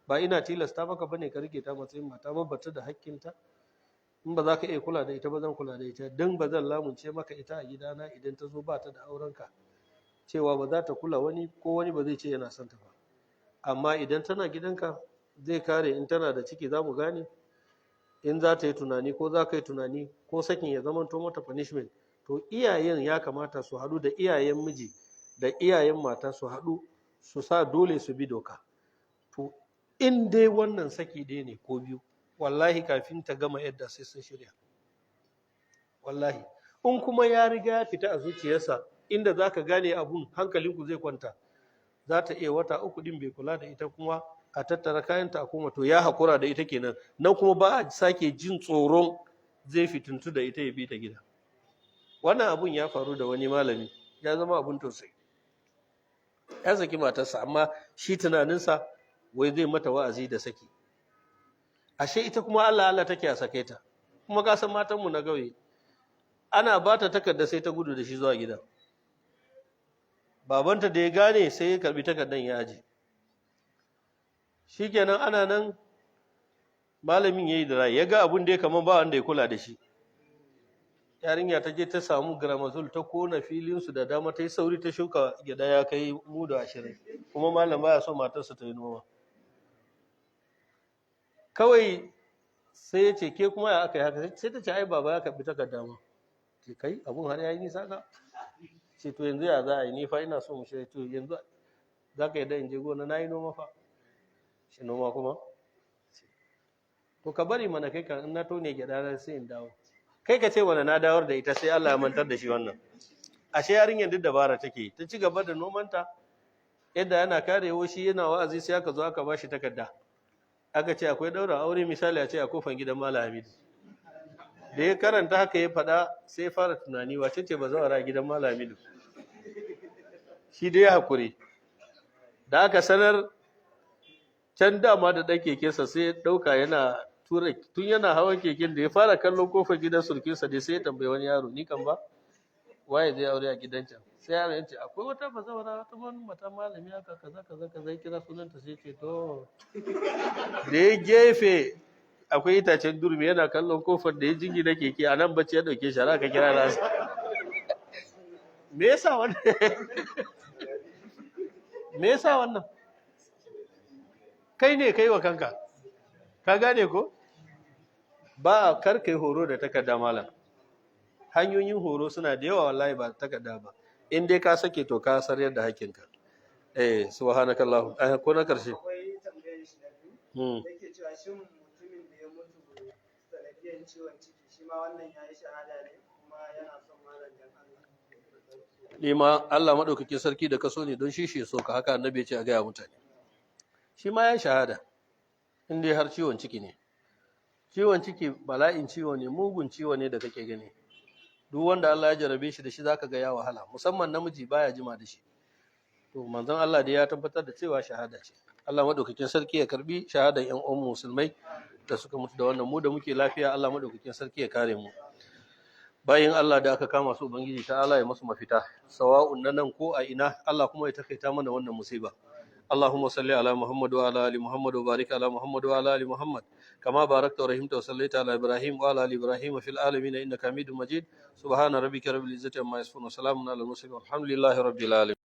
ba ina tilasta maka bane ka rike ta matsayin mata ba bata da hakkinta in ba za ka iya kula da ita ba zan kula da ita don ba zan lamunce maka ita a gidana idan ta zo ba ta da aurenka cewa ba za ta kula wani ko wani ba zai ce yana son ta ba amma idan tana gidanka zai kare in tana da ciki za mu gane in za ta yi tunani ko za ka yi tunani ko sakin ya zama to mata punishment to iyayen ya kamata su haɗu da iyayen miji da iyayen mata su haɗu su sa dole su bi doka to in dai wannan saki dai ne ko biyu wallahi kafin ta gama yadda sai sun shirya wallahi in kuma ya riga ya fita a zuciyarsa inda za ka gane abun hankalinku zai kwanta za ta iya wata 3 din bai kula da ita kuma a tattara kayanta a koma to ya haƙura da ita kenan nan kuma ba a sake jin tsoron zai fituntu da ita ya bi ta gida. Wannan abun ya faru da wani malami, ya zama abun tausayi. Ya saki matarsa, amma shi tunaninsa wai zai mata wa'azi da saki. Ashe ita kuma Allah take a sake ta. Kuma ka san matanmu na gauye, ana ba ta takarda sai ta gudu da shi zuwa gida. Babanta da ya gane sai ya karbi takardan ya aje. Shikenan ana nan malamin yayi da rai, ya ga abun da ya kaman ba wanda ya kula da shi. Yarinya ta je ta samu gramazol ta kona filinsu da dama, ta yi sauri ta shuka gyada ya kai mudu 20, kuma malam baya so matarsa ta yi noma. Kawai sai ya ce ke kuma ya aka yi haka, sai ta ce ai baba ya karbi takarda ma. Ce kai abun har yayi nisa ka? Ce to yanzu ya za a yi, ni fa ina so mu shirya, to yanzu za ka yadda in je gona, na yi noma fa. Shi noma kuma? To ka bari mana kai kan in na tone gyada na sai in dawo. Kai ka ce wani na dawar da ita sai Allah ya mantar da shi wannan. Ashe yarinyar duk dabara take, ta ci gaba da nomanta, yadda yana karewa shi yana wa'azi, sai aka zo aka bashi takarda. Aka ce akwai daura aure misali a ce a kofan gidan Malam Hamidu. Da ya karanta haka ya faɗa sai ya fara tunani wace ce bazawara gidan Malam Hamidu. Shi dai ya hakuri. Da aka sanar can dama da ɗan kekensa sai ya ɗauka yana tura, tun yana hawan keken da ya fara kallon kofar gidan surkinsa dai sai ya tambayi wani yaro, ni kan ba waye zai aure a gidan can? Sai yaro ya ce akwai wata bazawara, wata wani mata malami haka kaza kaza kaza, kira sunanta sai ce to. Da ya gefe akwai itacen durmi yana kallon kofar da ya jingina keke, a nan bacci ya dauke shi, ka kira nasa. Me yasa wannan? Me yasa wannan? Kai ne kai wa kanka. Ka gane ko? Ba kar kai horo da takarda malam. Hanyoyin horo suna da yawa wallahi ba takarda ba. In dai ka sake to ka sarayar da hakinka. Subhanakallahu. Ko na karshe. Akwai tambayar shi da biyu. Yake cewa shin mutumin da ya mutu sanadiyan ciwon ciki shi ma wannan ya yi shahada ne, kuma yana son malam dan Allah. Ni ma Allah madaukakin sarki da kaso ne don shi so ka, haka annabi ya ce a gaya mutane. Shi ma ya shahada. In dai har ciwon ciki ne. Ciwon ciki bala'in ciwo ne, mugun ciwo ne da kake gani. Duk wanda Allah ya jarabe shi da shi zaka ga ya wahala, musamman namiji baya jima da shi. To manzon Allah dai ya tabbatar da cewa shahada ce. Allah madaukakin sarki ya karbi shahadan ƴan uwan musulmai da suka mutu da wannan, mu da muke lafiya Allah madaukakin sarki ya kare mu. Bayin Allah da aka kama su ubangiji ta Allah ya masu mafita, sawa'un nan ko a ina, Allah kuma ya takaita mana wannan musiba. اللهم صل على محمد وعلى ال محمد وبارك على محمد وعلى ال محمد كما باركت ورحمت وصليت على ابراهيم وعلى ال ابراهيم في العالمين انك حميد مجيد. سبحان ربك رب العزه عما يصفون وسلام على المرسلين والحمد لله رب العالمين.